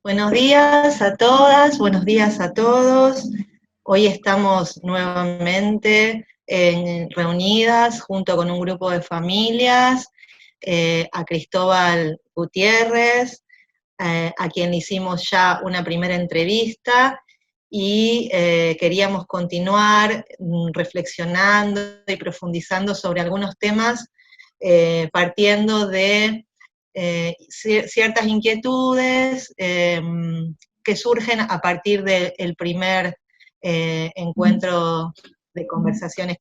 Buenos días a todas, buenos días a todos. Hoy estamos nuevamente reunidas junto con un grupo de familias, a Cristóbal Gutiérrez, a quien hicimos ya una primera entrevista y queríamos continuar reflexionando y profundizando sobre algunos temas, partiendo de ciertas inquietudes que surgen a partir del primer encuentro de conversaciones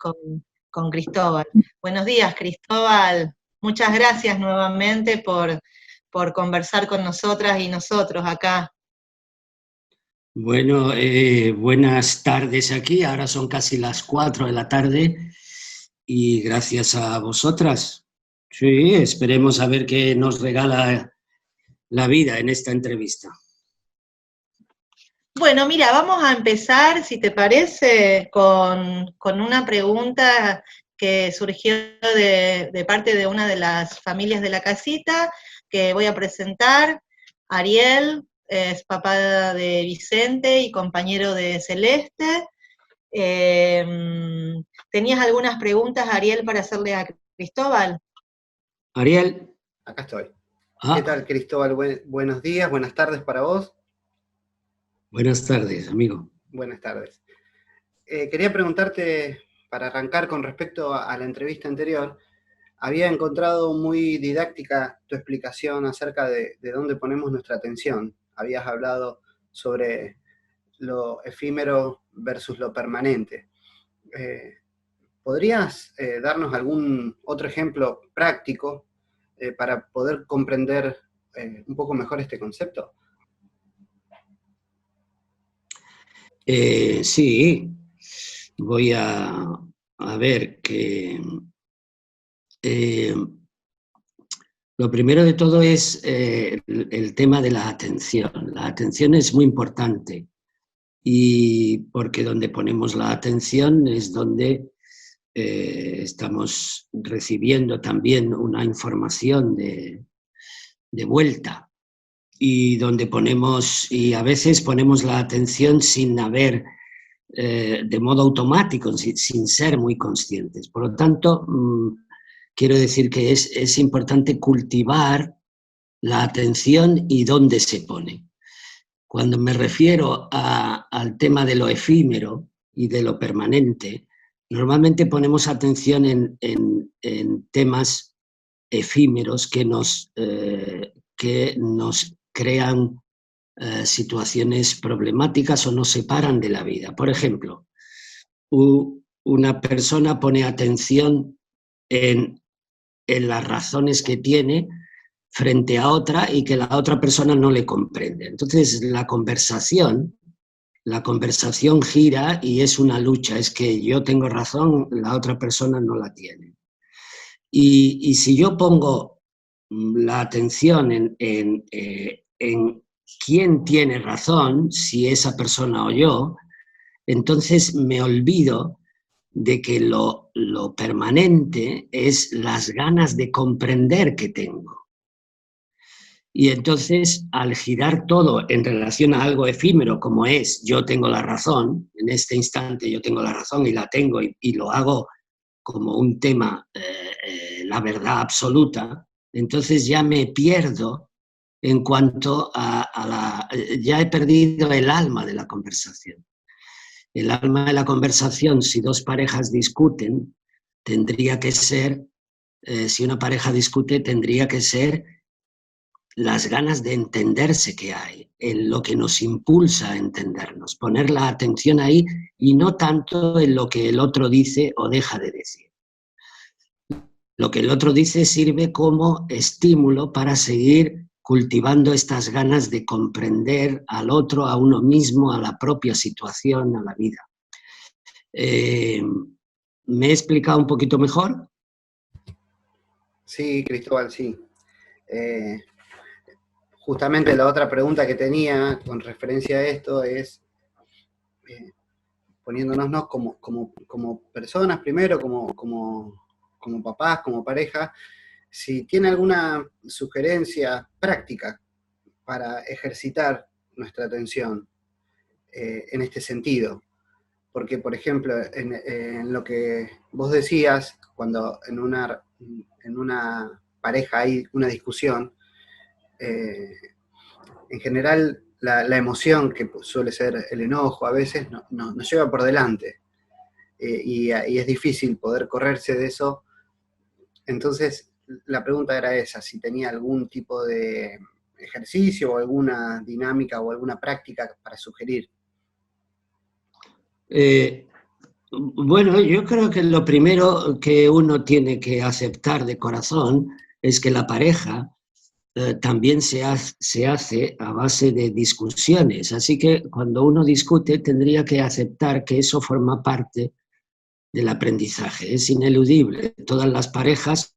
con Cristóbal. Buenos días, Cristóbal. Muchas gracias nuevamente por conversar con nosotras y nosotros acá. Bueno, buenas tardes aquí, ahora son casi las 4 de la tarde y gracias a vosotras. Sí, esperemos a ver qué nos regala la vida en esta entrevista. Bueno, mira, vamos a empezar, si te parece, con una pregunta que surgió de parte de una de las familias de la casita, que voy a presentar. Ariel es papá de Vicente y compañero de Celeste. ¿Tenías algunas preguntas, Ariel, para hacerle a Cristóbal? Ariel. Acá estoy. ¿Qué Ah, tal, Cristóbal? Buenos días, buenas tardes para vos. buenas tardes, amigo. Buenas tardes. Quería preguntarte, para arrancar con respecto a la entrevista anterior, había encontrado muy didáctica tu explicación acerca de dónde ponemos nuestra atención. Habías hablado sobre lo efímero versus lo permanente. ¿Podrías darnos algún otro ejemplo práctico para poder comprender un poco mejor este concepto? Sí, voy a ver que lo primero de todo es el tema de la atención. La atención es muy importante y porque donde ponemos la atención es donde estamos recibiendo también una información de vuelta y donde ponemos, y a veces ponemos la atención sin haber, de modo automático, sin ser muy conscientes. Por lo tanto, quiero decir que es importante cultivar la atención y dónde se pone. Cuando me refiero al tema de lo efímero y de lo permanente, normalmente ponemos atención en temas efímeros que nos crean situaciones problemáticas o nos separan de la vida. Por ejemplo, una persona pone atención en las razones que tiene frente a otra y que la otra persona no le comprende. Entonces, la conversación gira y es una lucha, es que yo tengo razón, la otra persona no la tiene. Y si yo pongo la atención en quién tiene razón, si esa persona o yo, entonces me olvido de que lo permanente es las ganas de comprender que tengo. Y entonces, al girar todo en relación a algo efímero como es yo tengo la razón, en este instante yo tengo la razón y la tengo y lo hago como un tema, la verdad absoluta, entonces ya me pierdo en cuanto ya he perdido el alma de la conversación. El alma de la conversación, si dos parejas discuten, tendría que ser, si una pareja discute, tendría que ser las ganas de entenderse que hay, en lo que nos impulsa a entendernos, poner la atención ahí y no tanto en lo que el otro dice o deja de decir. Lo que el otro dice sirve como estímulo para seguir cultivando estas ganas de comprender al otro, a uno mismo, a la propia situación, a la vida. ¿Me he explicado un poquito mejor? Sí, Cristóbal, sí. Justamente la otra pregunta que tenía con referencia a esto es, poniéndonos como personas primero, como papás, como pareja, si tiene alguna sugerencia práctica para ejercitar nuestra atención en este sentido. Porque, por ejemplo, en lo que vos decías, cuando en una pareja hay una discusión, en general la emoción, que suele ser el enojo, a veces nos lleva por delante. Y es difícil poder correrse de eso. Entonces, la pregunta era esa, si tenía algún tipo de ejercicio o alguna dinámica o alguna práctica para sugerir. Bueno, yo creo que lo primero que uno tiene que aceptar de corazón es que la pareja también se hace a base de discusiones. Así que cuando uno discute tendría que aceptar que eso forma parte del aprendizaje. Es ineludible. Todas las parejas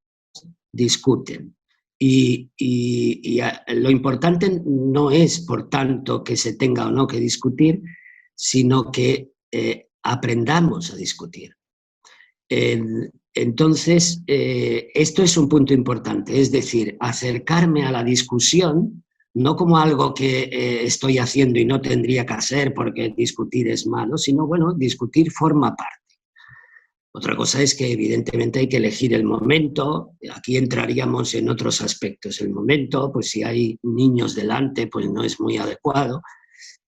discuten. Y lo importante no es, por tanto, que se tenga o no que discutir, sino que aprendamos a discutir. Entonces, esto es un punto importante, es decir, acercarme a la discusión, no como algo que estoy haciendo y no tendría que hacer porque discutir es malo, sino, bueno, discutir forma parte. Otra cosa es que evidentemente hay que elegir el momento, aquí entraríamos en otros aspectos. El momento, pues si hay niños delante, pues no es muy adecuado,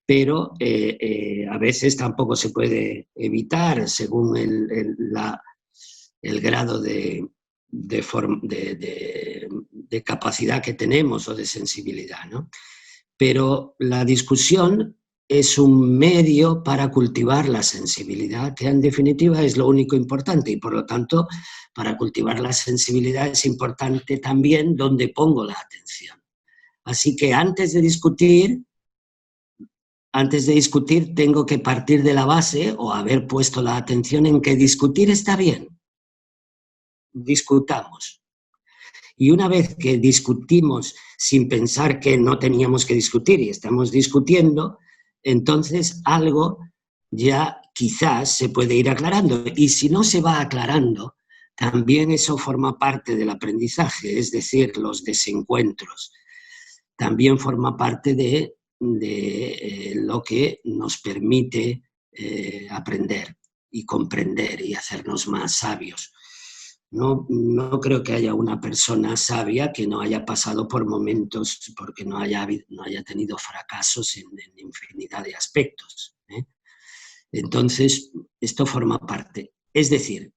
pero a veces tampoco se puede evitar según el grado de capacidad que tenemos o de sensibilidad, ¿no? Pero la discusión es un medio para cultivar la sensibilidad, que en definitiva es lo único importante, y por lo tanto, para cultivar la sensibilidad es importante también dónde pongo la atención. Así que antes de discutir tengo que partir de la base o haber puesto la atención en que discutir está bien. Discutamos. Y una vez que discutimos sin pensar que no teníamos que discutir y estamos discutiendo, entonces algo ya quizás se puede ir aclarando. Y si no se va aclarando, también eso forma parte del aprendizaje, es decir, los desencuentros. También forma parte de lo que nos permite aprender y comprender y hacernos más sabios. No creo que haya una persona sabia que no haya pasado por momentos, porque no haya tenido fracasos en infinidad de aspectos, ¿eh? Entonces, esto forma parte. Es decir,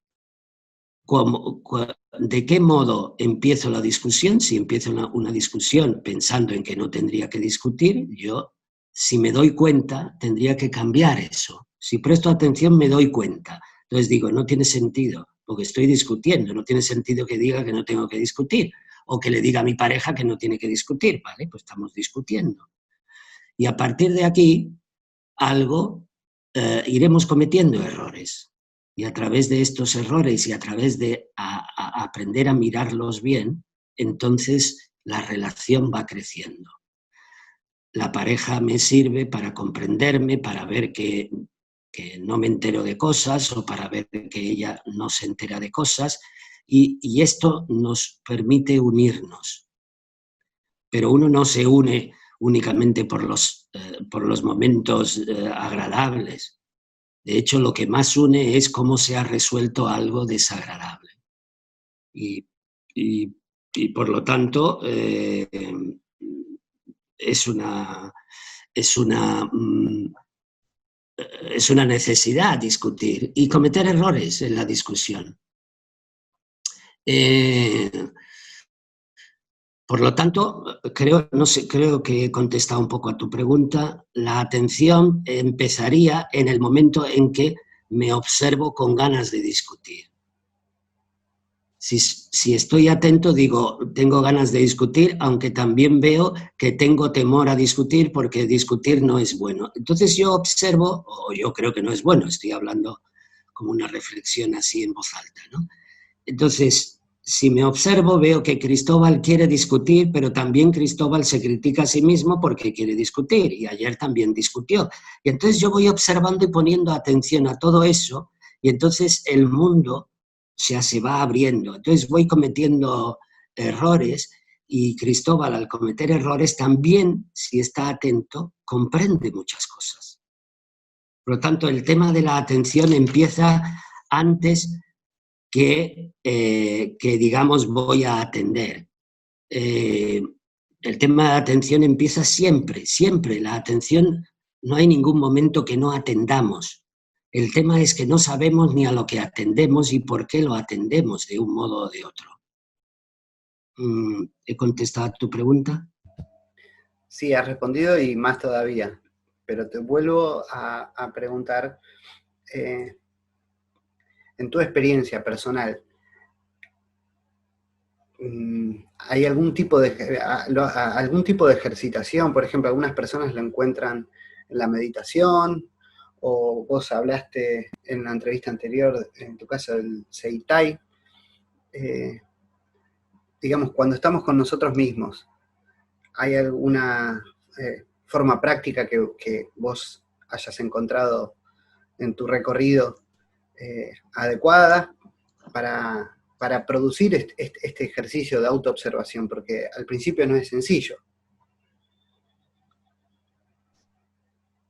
¿de qué modo empiezo la discusión? Si empiezo una discusión pensando en que no tendría que discutir, yo, si me doy cuenta, tendría que cambiar eso. Si presto atención, me doy cuenta. Entonces digo, no tiene sentido, porque estoy discutiendo, no tiene sentido que diga que no tengo que discutir, o que le diga a mi pareja que no tiene que discutir, ¿vale? Pues estamos discutiendo. Y a partir de aquí, iremos cometiendo errores. Y a través de estos errores y a través de aprender a mirarlos bien, entonces la relación va creciendo. La pareja me sirve para comprenderme, para ver que no me entero de cosas o para ver que ella no se entera de cosas, y esto nos permite unirnos. Pero uno no se une únicamente por los momentos agradables. De hecho, lo que más une es cómo se ha resuelto algo desagradable. Y por lo tanto, es una necesidad discutir y cometer errores en la discusión. Por lo tanto, creo que he contestado un poco a tu pregunta. La atención empezaría en el momento en que me observo con ganas de discutir. Si estoy atento, digo, tengo ganas de discutir, aunque también veo que tengo temor a discutir porque discutir no es bueno. Entonces yo observo, o yo creo que no es bueno, estoy hablando como una reflexión así en voz alta, ¿no? Entonces, si me observo, veo que Cristóbal quiere discutir, pero también Cristóbal se critica a sí mismo porque quiere discutir, y ayer también discutió. Y entonces yo voy observando y poniendo atención a todo eso, y entonces el mundo se va abriendo. Entonces voy cometiendo errores Y Cristóbal, al cometer errores, también, si está atento, comprende muchas cosas. Por lo tanto, el tema de la atención empieza antes que digamos, voy a atender. El tema de la atención empieza siempre, siempre. La atención, no hay ningún momento que no atendamos. El tema es que no sabemos ni a lo que atendemos y por qué lo atendemos de un modo o de otro. ¿He contestado a tu pregunta? Sí, has respondido y más todavía. Pero te vuelvo a preguntar, en tu experiencia personal, ¿hay algún tipo de ejercitación? Por ejemplo, algunas personas lo encuentran en la meditación, o vos hablaste en la entrevista anterior, en tu caso, del Seitai. Digamos, cuando estamos con nosotros mismos, ¿hay alguna forma práctica que vos hayas encontrado en tu recorrido adecuada para producir este ejercicio de autoobservación? Porque al principio no es sencillo.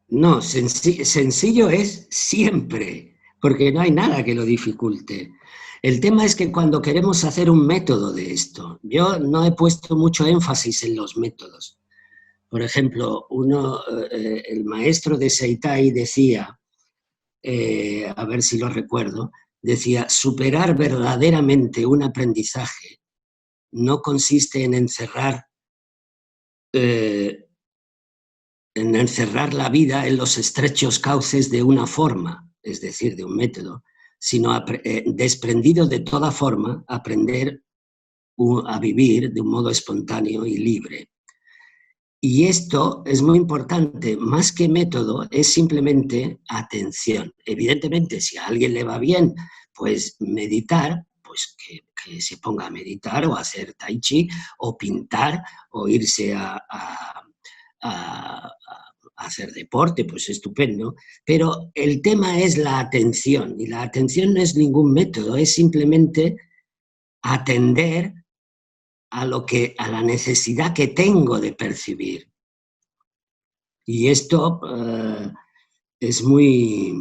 No, sencillo es siempre, porque no hay nada que lo dificulte. El tema es que cuando queremos hacer un método de esto, yo no he puesto mucho énfasis en los métodos. Por ejemplo, el maestro de Seitai decía, a ver si lo recuerdo, decía, superar verdaderamente un aprendizaje no consiste en encerrar la vida en los estrechos cauces de una forma, es decir, de un método, sino desprendido de toda forma, aprender a vivir de un modo espontáneo y libre. Y esto es muy importante, más que método, es simplemente atención. Evidentemente, si a alguien le va bien, pues meditar, pues que se ponga a meditar o a hacer tai chi o pintar o irse a hacer deporte, pues estupendo. Pero el tema es la atención, y la atención no es ningún método, es simplemente atender a la necesidad que tengo de percibir. Y esto es muy...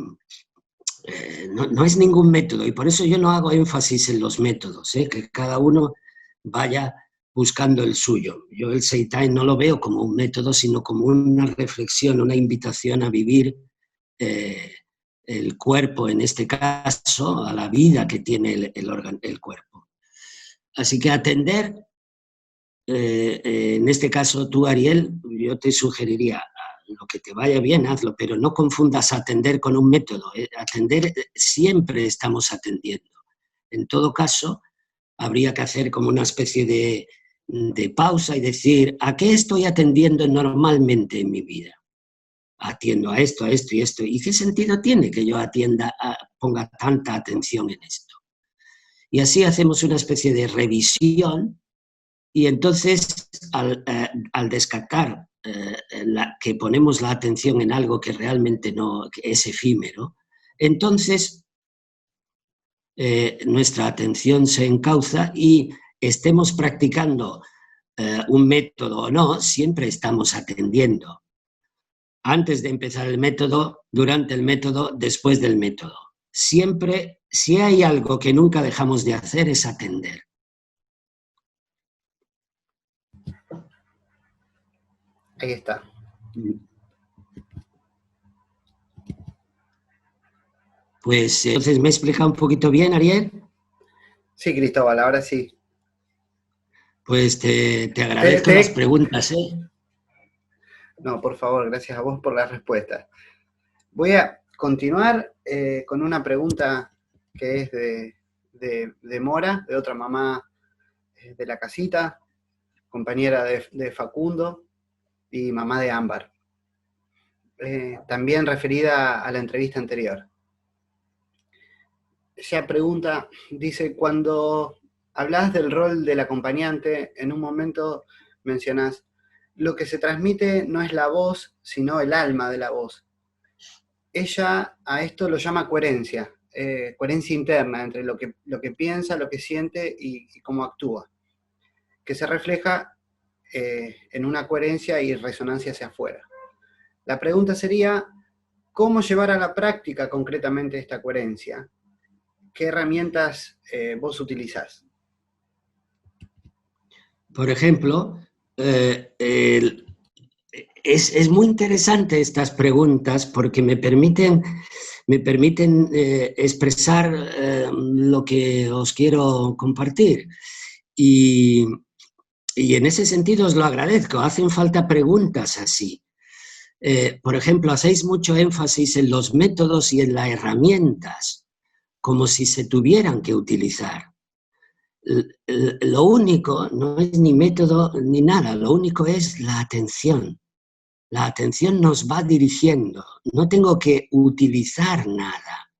no es ningún método, y por eso yo no hago énfasis en los métodos, que cada uno vaya buscando el suyo. Yo el Seitai no lo veo como un método, sino como una reflexión, una invitación a vivir el cuerpo, en este caso, a la vida que tiene el cuerpo. Así que atender, en este caso tú, Ariel, yo te sugeriría, lo que te vaya bien, hazlo, pero no confundas atender con un método. Atender, siempre estamos atendiendo. En todo caso, habría que hacer como una especie de pausa y decir, ¿a qué estoy atendiendo normalmente en mi vida? Atiendo a esto y esto. ¿Y qué sentido tiene que yo ponga tanta atención en esto? Y así hacemos una especie de revisión, y entonces al descartar que ponemos la atención en algo que realmente no que es efímero, entonces nuestra atención se encauza, y estemos practicando un método o no, siempre estamos atendiendo. Antes de empezar el método, durante el método, después del método. Siempre, si hay algo que nunca dejamos de hacer, es atender. Ahí está. Pues entonces, ¿me he explicado un poquito bien, Ariel? Sí, Cristóbal, ahora sí. Pues te agradezco las preguntas, No, por favor, gracias a vos por la respuesta. Voy a continuar con una pregunta que es de Mora, de otra mamá de la casita, compañera de Facundo y mamá de Ámbar. También referida a la entrevista anterior. Esa pregunta dice, cuando hablas del rol del acompañante, en un momento mencionas, lo que se transmite no es la voz, sino el alma de la voz. Ella a esto lo llama coherencia, coherencia interna entre lo que piensa, lo que siente y cómo actúa. que se refleja en una coherencia y resonancia hacia afuera. La pregunta sería, ¿cómo llevar a la práctica concretamente esta coherencia? ¿Qué herramientas vos utilizás? Por ejemplo, es muy interesante estas preguntas porque me permiten expresar lo que os quiero compartir. Y en ese sentido os lo agradezco. Hacen falta preguntas así. Por ejemplo, hacéis mucho énfasis en los métodos y en las herramientas, como si se tuvieran que utilizar. Lo único no es ni método ni nada, lo único es la atención. La atención nos va dirigiendo, no tengo que utilizar nada.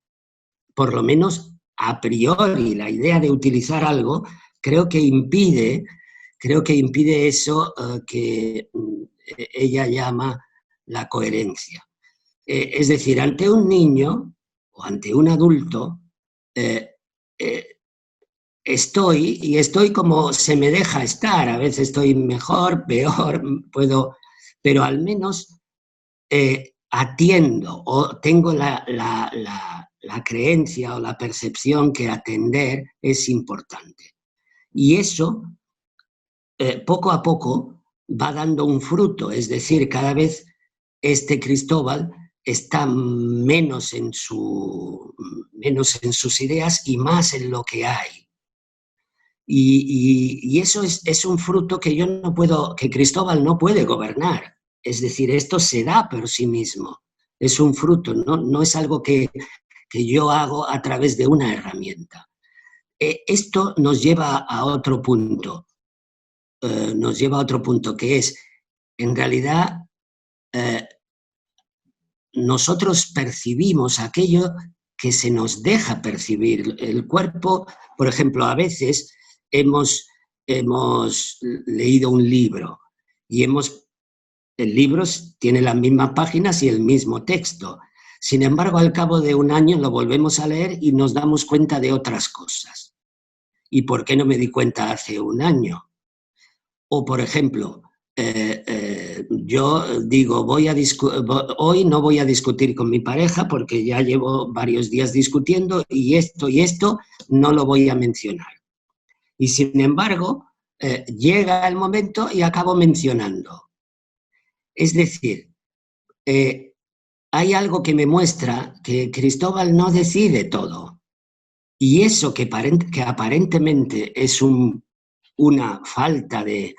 Por lo menos a priori, la idea de utilizar algo creo que impide eso que ella llama la coherencia. Es decir, ante un niño o ante un adulto, estoy como se me deja estar. A veces estoy mejor, peor, pero al menos atiendo o tengo la creencia o la percepción que atender es importante. Y eso, poco a poco, va dando un fruto. Es decir, cada vez Cristóbal está menos en sus ideas y más en lo que hay. Y eso es un fruto que que Cristóbal no puede gobernar. Es decir, esto se da por sí mismo. Es un fruto, no es algo que yo hago a través de una herramienta. Esto nos lleva a otro punto. Que es, en realidad, nosotros percibimos aquello que se nos deja percibir. El cuerpo, por ejemplo, a veces hemos leído un libro y el libro tiene las mismas páginas y el mismo texto. Sin embargo, al cabo de un año lo volvemos a leer y nos damos cuenta de otras cosas. ¿Y por qué no me di cuenta hace un año? O, por ejemplo, yo digo, hoy no voy a discutir con mi pareja porque ya llevo varios días discutiendo y esto no lo voy a mencionar. Y sin embargo, llega el momento y acabo mencionando. Es decir, hay algo que me muestra que Cristóbal no decide todo. Y eso que aparentemente es una falta de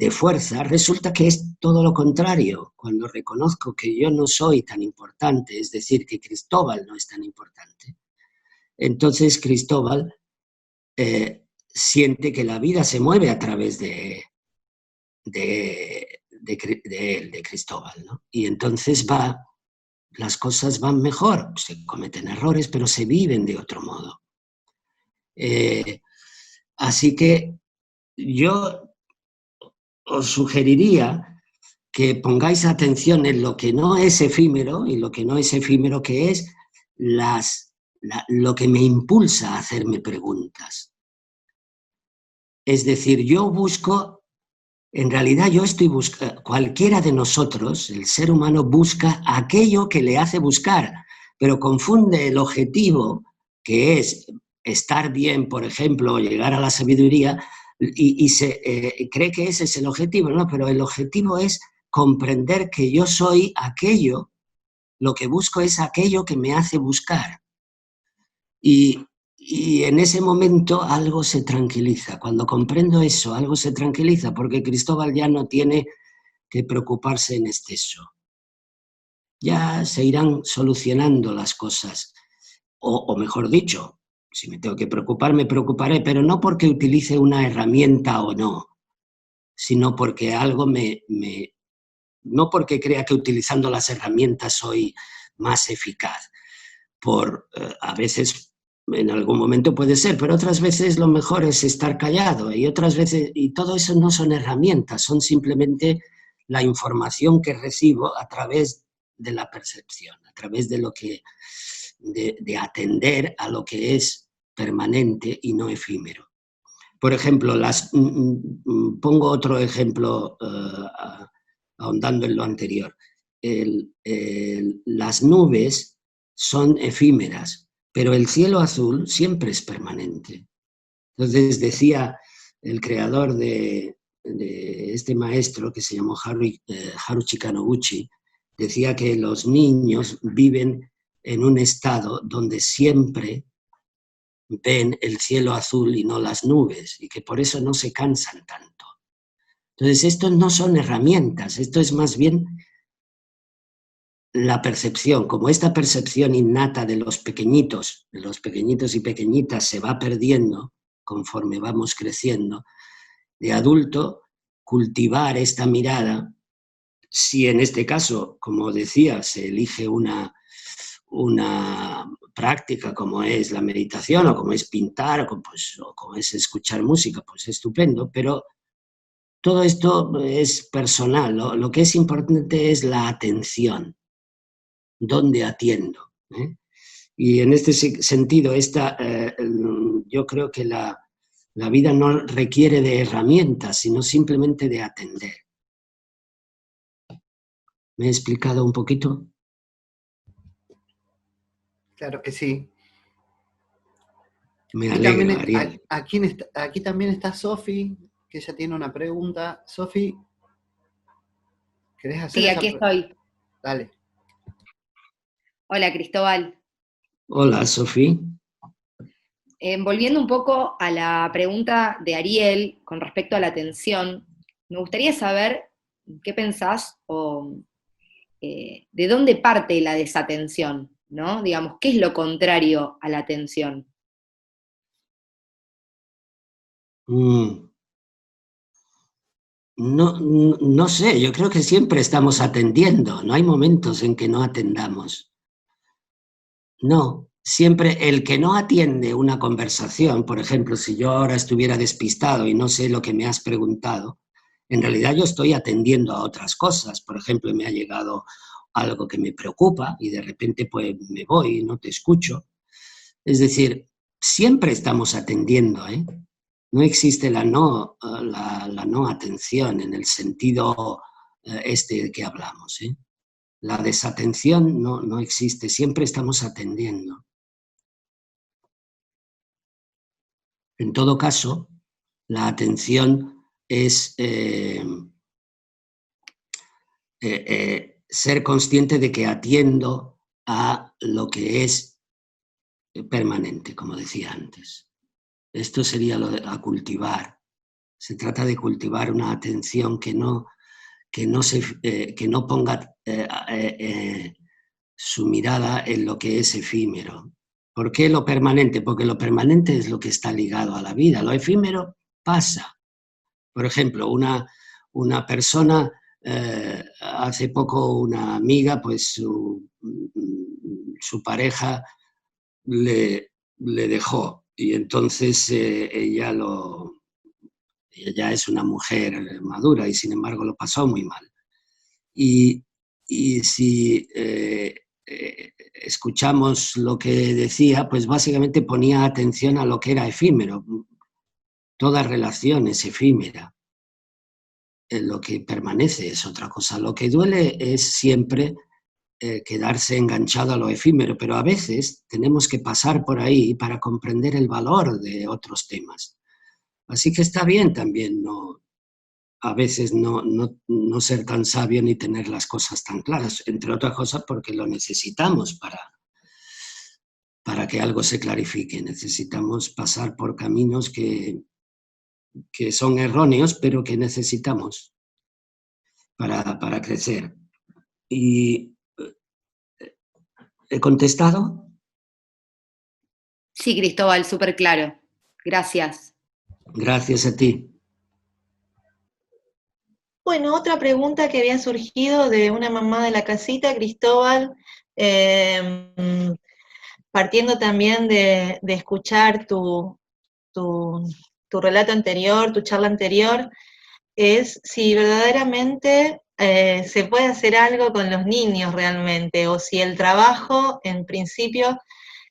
fuerza, resulta que es todo lo contrario. Cuando reconozco que yo no soy tan importante, es decir, que Cristóbal no es tan importante, entonces Cristóbal siente que la vida se mueve a través de Cristóbal, ¿no? Y entonces las cosas van mejor, se cometen errores, pero se viven de otro modo. Así que yo os sugeriría que pongáis atención en lo que no es efímero y lo que no es efímero, que es lo que me impulsa a hacerme preguntas. Es decir, en realidad yo estoy buscando, cualquiera de nosotros, el ser humano, busca aquello que le hace buscar, pero confunde el objetivo, que es estar bien, por ejemplo, o llegar a la sabiduría, y cree que ese es el objetivo, ¿no? Pero el objetivo es comprender que yo soy aquello, lo que busco es aquello que me hace buscar. Y en ese momento algo se tranquiliza. Cuando comprendo eso, algo se tranquiliza, porque Cristóbal ya no tiene que preocuparse en exceso. Ya se irán solucionando las cosas. O mejor dicho, si me tengo que preocupar, me preocuparé, pero no porque utilice una herramienta o no, sino porque algo no porque crea que utilizando las herramientas soy más eficaz. A veces, en algún momento puede ser, pero otras veces lo mejor es estar callado y otras veces, y todo eso no son herramientas, son simplemente la información que recibo a través de la percepción, a través de atender a lo que es permanente y no efímero. Por ejemplo, pongo otro ejemplo ahondando en lo anterior. Las nubes son efímeras, pero el cielo azul siempre es permanente. Entonces decía el creador de este maestro, que se llamó Haruki Kanoguchi, decía que los niños viven en un estado donde siempre ven el cielo azul y no las nubes, y que por eso no se cansan tanto. Entonces, esto no son herramientas, esto es más bien la percepción. Como esta percepción innata de los pequeñitos y pequeñitas se va perdiendo conforme vamos creciendo, de adulto, cultivar esta mirada, si en este caso, como decía, se elige una práctica como es la meditación, o como es pintar, o como es escuchar música, pues estupendo, pero todo esto es personal. Lo que es importante es la atención, dónde atiendo, ¿eh? Y en este sentido, yo creo que la vida no requiere de herramientas, sino simplemente de atender. ¿Me he explicado un poquito? Claro que sí. Me alegro, Ariel. Aquí también está Sofi, que ella tiene una pregunta. Sofi, ¿querés hacer Sí, esa aquí pregunta? estoy. Dale. Hola, Cristóbal. Hola, Sofía. Volviendo un poco a la pregunta de Ariel con respecto a la atención, me gustaría saber qué pensás o de dónde parte la desatención, ¿no? Digamos, ¿qué es lo contrario a la atención? No sé, yo creo que siempre estamos atendiendo, no hay momentos en que no atendamos. No, siempre el que no atiende una conversación, por ejemplo, si yo ahora estuviera despistado y no sé lo que me has preguntado, en realidad yo estoy atendiendo a otras cosas. Por ejemplo, me ha llegado algo que me preocupa y de repente pues me voy y no te escucho. Es decir, siempre estamos atendiendo, ¿eh? No existe la no atención en el sentido este que hablamos, ¿eh? La desatención no existe, siempre estamos atendiendo. En todo caso, la atención es ser consciente de que atiendo a lo que es permanente, como decía antes. Esto sería a cultivar. Se trata de cultivar una atención que no ponga su mirada en lo que es efímero. ¿Por qué lo permanente? Porque lo permanente es lo que está ligado a la vida. Lo efímero pasa. Por ejemplo, una persona, hace poco una amiga, pues su pareja le dejó, y entonces ella es una mujer madura y sin embargo lo pasó muy mal. Y si escuchamos lo que decía, pues básicamente ponía atención a lo que era efímero. Toda relación es efímera. Lo que permanece es otra cosa. Lo que duele es siempre quedarse enganchado a lo efímero, pero a veces tenemos que pasar por ahí para comprender el valor de otros temas. Así que está bien también a veces no ser tan sabio ni tener las cosas tan claras, entre otras cosas porque lo necesitamos para que algo se clarifique. Necesitamos pasar por caminos que son erróneos, pero que necesitamos para crecer. ¿Y he contestado? Sí, Cristóbal, súper claro. Gracias. Gracias a ti. Bueno, otra pregunta que había surgido de una mamá de la casita, Cristóbal, partiendo también de escuchar tu relato anterior, tu charla anterior, es si verdaderamente se puede hacer algo con los niños realmente, o si el trabajo en principio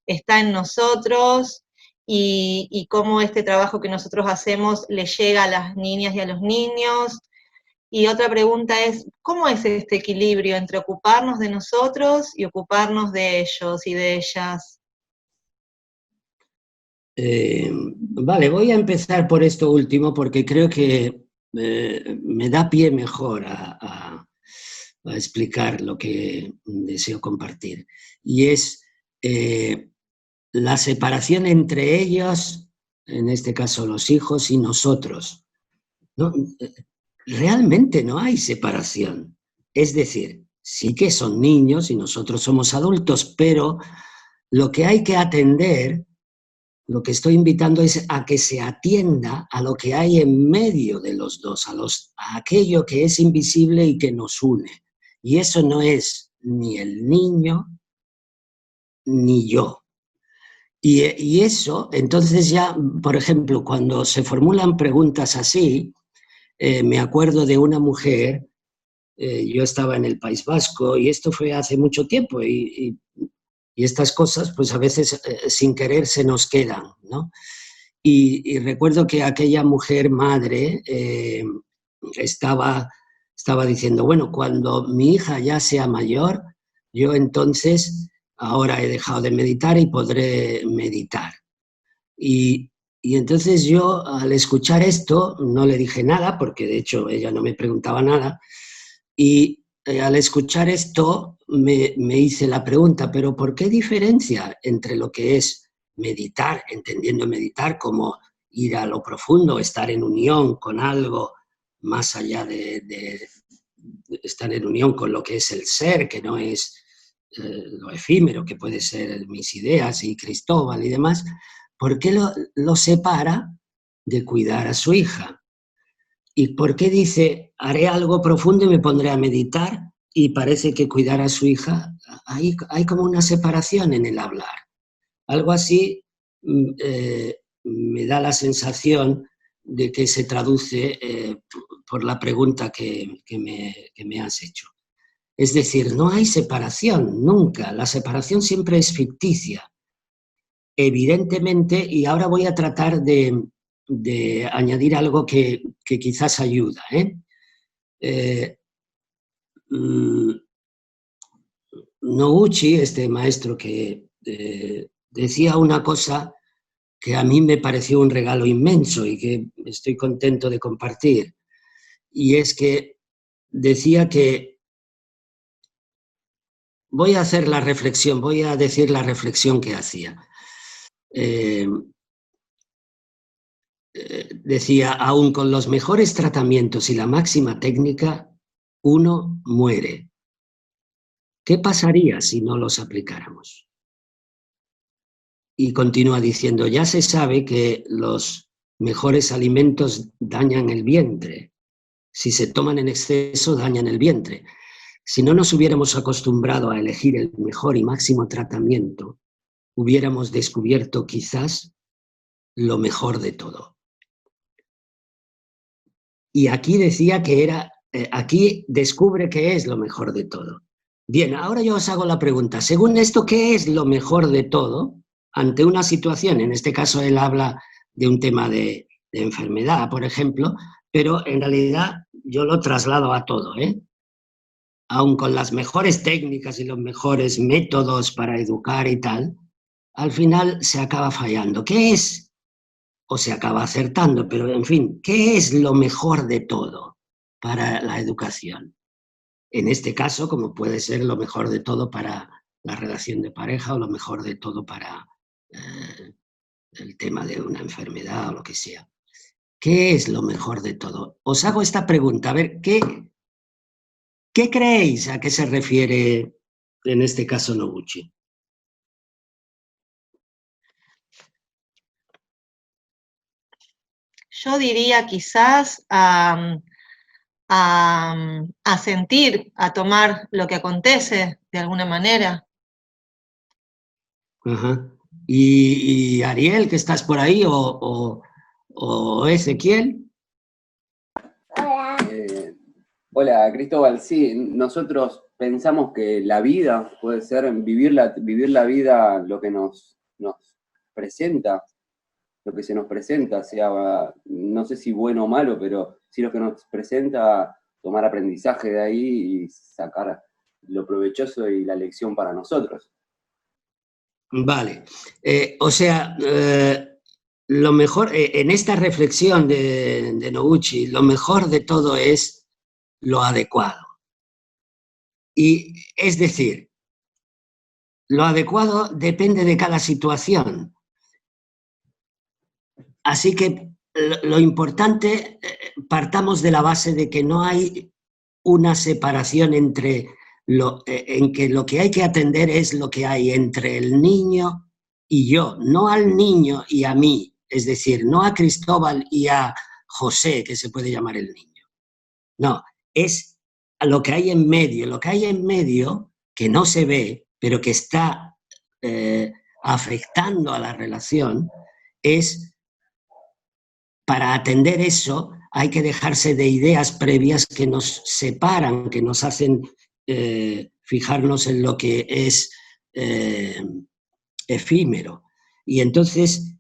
está en nosotros y cómo este trabajo que nosotros hacemos le llega a las niñas y a los niños. Y otra pregunta es, ¿cómo es este equilibrio entre ocuparnos de nosotros y ocuparnos de ellos y de ellas? Vale, voy a empezar por esto último porque creo que me da pie mejor a explicar lo que deseo compartir. Y es la separación entre ellos, en este caso los hijos, y nosotros. ¿No? Realmente no hay separación. Es decir, sí que son niños y nosotros somos adultos, pero lo que hay que atender, lo que estoy invitando es a que se atienda a lo que hay en medio de los dos, a aquello que es invisible y que nos une. Y eso no es ni el niño ni yo. Y eso, entonces ya, por ejemplo, cuando se formulan preguntas así, me acuerdo de una mujer, yo estaba en el País Vasco y esto fue hace mucho tiempo y estas cosas pues a veces sin querer se nos quedan, ¿no? Y recuerdo que aquella mujer madre estaba diciendo, bueno, cuando mi hija ya sea mayor, yo entonces ahora he dejado de meditar y podré meditar. Y, y entonces yo al escuchar esto no le dije nada, porque de hecho ella no me preguntaba nada, y al escuchar esto me hice la pregunta, pero ¿por qué diferencia entre lo que es meditar, entendiendo meditar como ir a lo profundo, estar en unión con algo más allá de estar en unión con lo que es el ser, que no es lo efímero, que puede ser mis ideas y Cristóbal y demás? ¿Por qué lo separa de cuidar a su hija? ¿Y por qué dice, haré algo profundo y me pondré a meditar? Y parece que cuidar a su hija, hay como una separación en el hablar. Algo así me da la sensación de que se traduce por la pregunta que me has hecho. Es decir, no hay separación, nunca. La separación siempre es ficticia. Evidentemente, y ahora voy a tratar de añadir algo que quizás ayuda. Noguchi, este maestro que decía una cosa que a mí me pareció un regalo inmenso y que estoy contento de compartir, y es que decía que voy a hacer la reflexión, voy a decir la reflexión que hacía. Decía, aún con los mejores tratamientos y la máxima técnica, uno muere. ¿Qué pasaría si no los aplicáramos? Y continúa diciendo, ya se sabe que los mejores alimentos dañan el vientre. Si se toman en exceso, dañan el vientre. Si no nos hubiéramos acostumbrado a elegir el mejor y máximo tratamiento, hubiéramos descubierto quizás lo mejor de todo. Y aquí decía que aquí descubre qué es lo mejor de todo. Bien, ahora yo os hago la pregunta, según esto, ¿qué es lo mejor de todo ante una situación? En este caso él habla de un tema de enfermedad, por ejemplo, pero en realidad yo lo traslado a todo, aun con las mejores técnicas y los mejores métodos para educar y tal, al final se acaba fallando. ¿Qué es? O se acaba acertando, pero en fin, ¿qué es lo mejor de todo para la educación? En este caso, como puede ser lo mejor de todo para la relación de pareja o lo mejor de todo para el tema de una enfermedad o lo que sea. ¿Qué es lo mejor de todo? Os hago esta pregunta, a ver, ¿qué creéis a qué se refiere en este caso Noguchi? Yo diría quizás a sentir, a tomar lo que acontece de alguna manera. Ajá. ¿Y Ariel, que estás por ahí, o Ezequiel? Hola, Cristóbal. Sí, nosotros pensamos que la vida puede ser vivir la vida lo que nos presenta, lo que se nos presenta, sea, no sé si bueno o malo, pero sí lo que nos presenta, tomar aprendizaje de ahí y sacar lo provechoso y la lección para nosotros. Vale. O sea, lo mejor, en esta reflexión de Noguchi, lo mejor de todo es lo adecuado. Y es decir, lo adecuado depende de cada situación. Así que lo importante, partamos de la base de que no hay una separación entre en que lo que hay que atender es lo que hay entre el niño y yo, no al niño y a mí, es decir, no a Cristóbal y a José, que se puede llamar el niño. No, es lo que hay en medio. Lo que hay en medio, que no se ve, pero que está afectando a la relación, es, para atender eso, hay que dejarse de ideas previas que nos separan, que nos hacen fijarnos en lo que es efímero. Y entonces,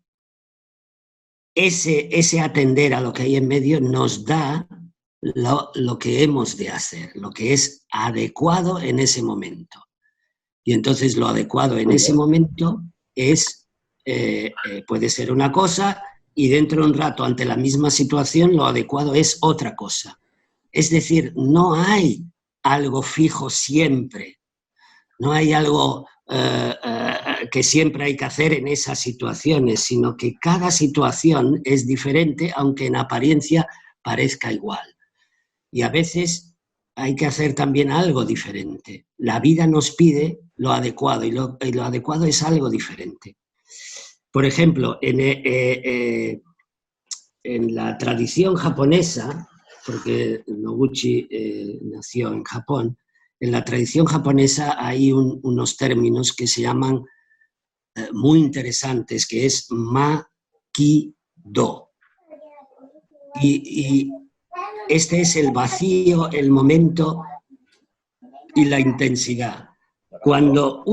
ese atender a lo que hay en medio nos da lo que hemos de hacer, lo que es adecuado en ese momento. Y entonces lo adecuado en ese momento es, puede ser una cosa, y dentro de un rato, ante la misma situación, lo adecuado es otra cosa. Es decir, no hay algo fijo siempre, no hay algo que siempre hay que hacer en esas situaciones, sino que cada situación es diferente, aunque en apariencia parezca igual. Y a veces hay que hacer también algo diferente. La vida nos pide lo adecuado, y lo adecuado es algo diferente. Por ejemplo, en la tradición japonesa, porque Noguchi nació en Japón, en la tradición japonesa hay unos términos que se llaman muy interesantes, que es ma-ki-do. Y este es el vacío, el momento y la intensidad. Cuando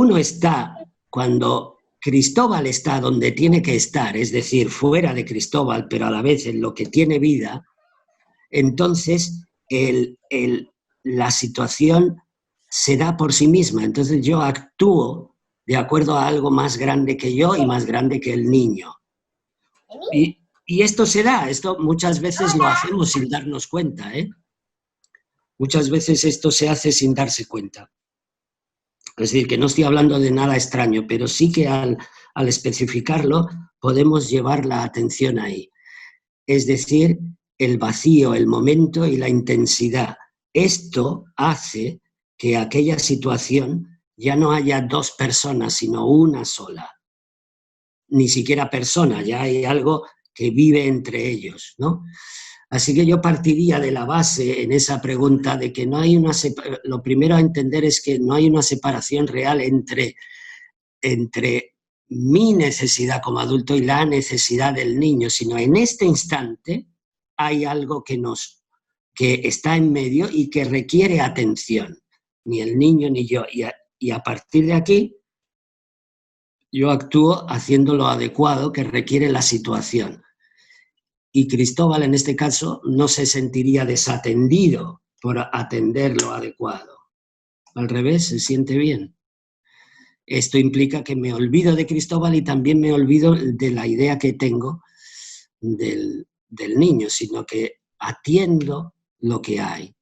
Cristóbal está donde tiene que estar, es decir, fuera de Cristóbal, pero a la vez en lo que tiene vida, entonces la situación se da por sí misma. Entonces yo actúo de acuerdo a algo más grande que yo y más grande que el niño. Y esto se da, esto muchas veces lo hacemos sin darnos cuenta, ¿eh? Muchas veces esto se hace sin darse cuenta. Es decir, que no estoy hablando de nada extraño, pero sí que al especificarlo podemos llevar la atención ahí. Es decir, el vacío, el momento y la intensidad. Esto hace que aquella situación ya no haya dos personas, sino una sola. Ni siquiera persona, ya hay algo que vive entre ellos, ¿no? Así que yo partiría de la base en esa pregunta de que no hay lo primero a entender es que no hay una separación real entre mi necesidad como adulto y la necesidad del niño, sino en este instante hay algo que está en medio y que requiere atención, ni el niño ni yo. Y a partir de aquí, yo actúo haciendo lo adecuado que requiere la situación. Y Cristóbal, en este caso, no se sentiría desatendido por atender lo adecuado. Al revés, se siente bien. Esto implica que me olvido de Cristóbal y también me olvido de la idea que tengo del niño, sino que atiendo lo que hay,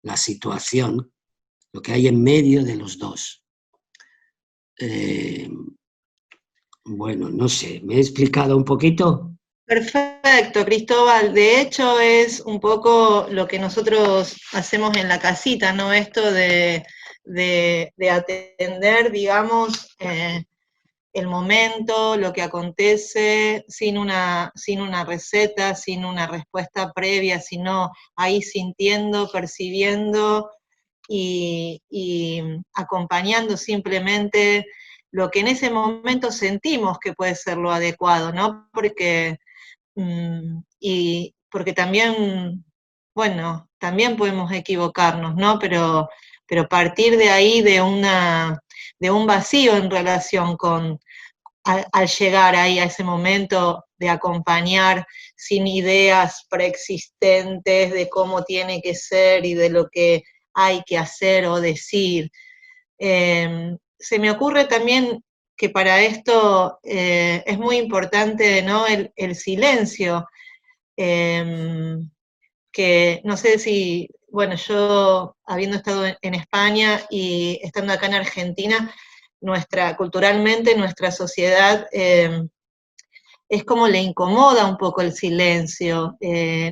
la situación, lo que hay en medio de los dos. Bueno, no sé, ¿me he explicado un poquito? Perfecto, Cristóbal. De hecho, es un poco lo que nosotros hacemos en la casita, ¿no? Esto de atender, digamos, el momento, lo que acontece, sin una receta, sin una respuesta previa, sino ahí sintiendo, percibiendo y acompañando simplemente lo que en ese momento sentimos que puede ser lo adecuado, ¿no? Porque porque también, bueno, también podemos equivocarnos, ¿no? Pero partir de ahí de un vacío en relación al llegar ahí a ese momento de acompañar sin ideas preexistentes de cómo tiene que ser y de lo que hay que hacer o decir. Se me ocurre también que para esto es muy importante, ¿no?, el silencio, que no sé si, bueno, yo habiendo estado en España y estando acá en Argentina, culturalmente nuestra sociedad es como le incomoda un poco el silencio.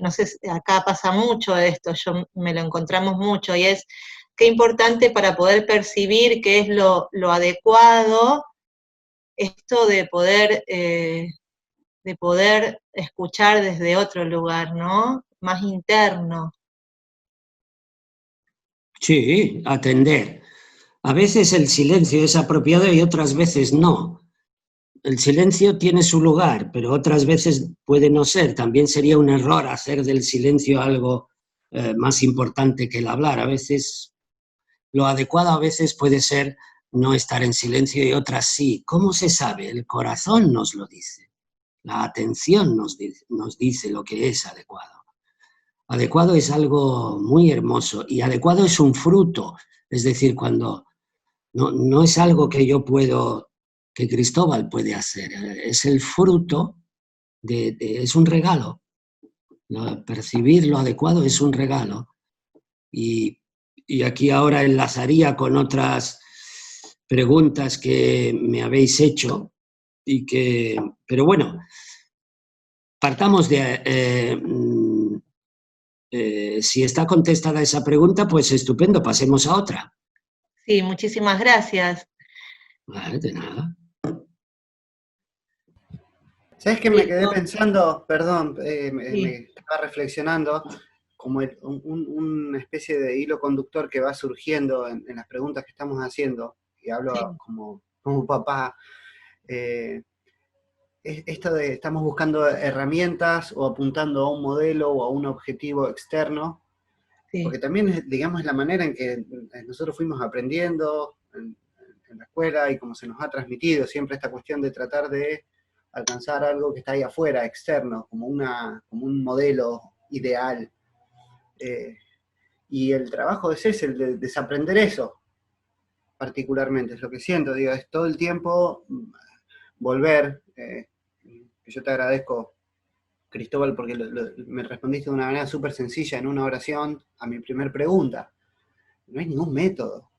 No sé, acá pasa mucho esto, me lo encontramos mucho, y es qué importante para poder percibir qué es lo adecuado, esto de poder escuchar desde otro lugar, ¿no? Más interno. Sí, atender. A veces el silencio es apropiado y otras veces no. El silencio tiene su lugar, pero otras veces puede no ser. También sería un error hacer del silencio algo más importante que el hablar. A veces lo adecuado a veces puede ser no estar en silencio y otras sí. ¿Cómo se sabe? El corazón nos lo dice. La atención nos dice lo que es adecuado. Adecuado es algo muy hermoso y adecuado es un fruto. Es decir, cuando no es algo que yo puedo, que Cristóbal puede hacer, es el fruto es un regalo. Percibir lo adecuado es un regalo. Y aquí ahora enlazaría con otras preguntas que me habéis hecho, pero bueno, partamos si está contestada esa pregunta, pues estupendo, pasemos a otra. Sí, muchísimas gracias. Vale, de nada. ¿Sabes qué me quedé pensando? Perdón, Sí. me estaba reflexionando como una especie de hilo conductor que va surgiendo en las preguntas que estamos haciendo, y hablo Sí. como papá. Esto de estamos buscando herramientas o apuntando a un modelo o a un objetivo externo, Sí. porque también, digamos, la manera en que nosotros fuimos aprendiendo en la escuela y como se nos ha transmitido siempre esta cuestión de tratar de alcanzar algo que está ahí afuera, externo, como un modelo ideal. Y el trabajo es ese, el de desaprender eso, particularmente, es lo que siento, digo, es todo el tiempo volver, que yo te agradezco, Cristóbal, porque me respondiste de una manera súper sencilla en una oración a mi primer pregunta. No hay ningún método.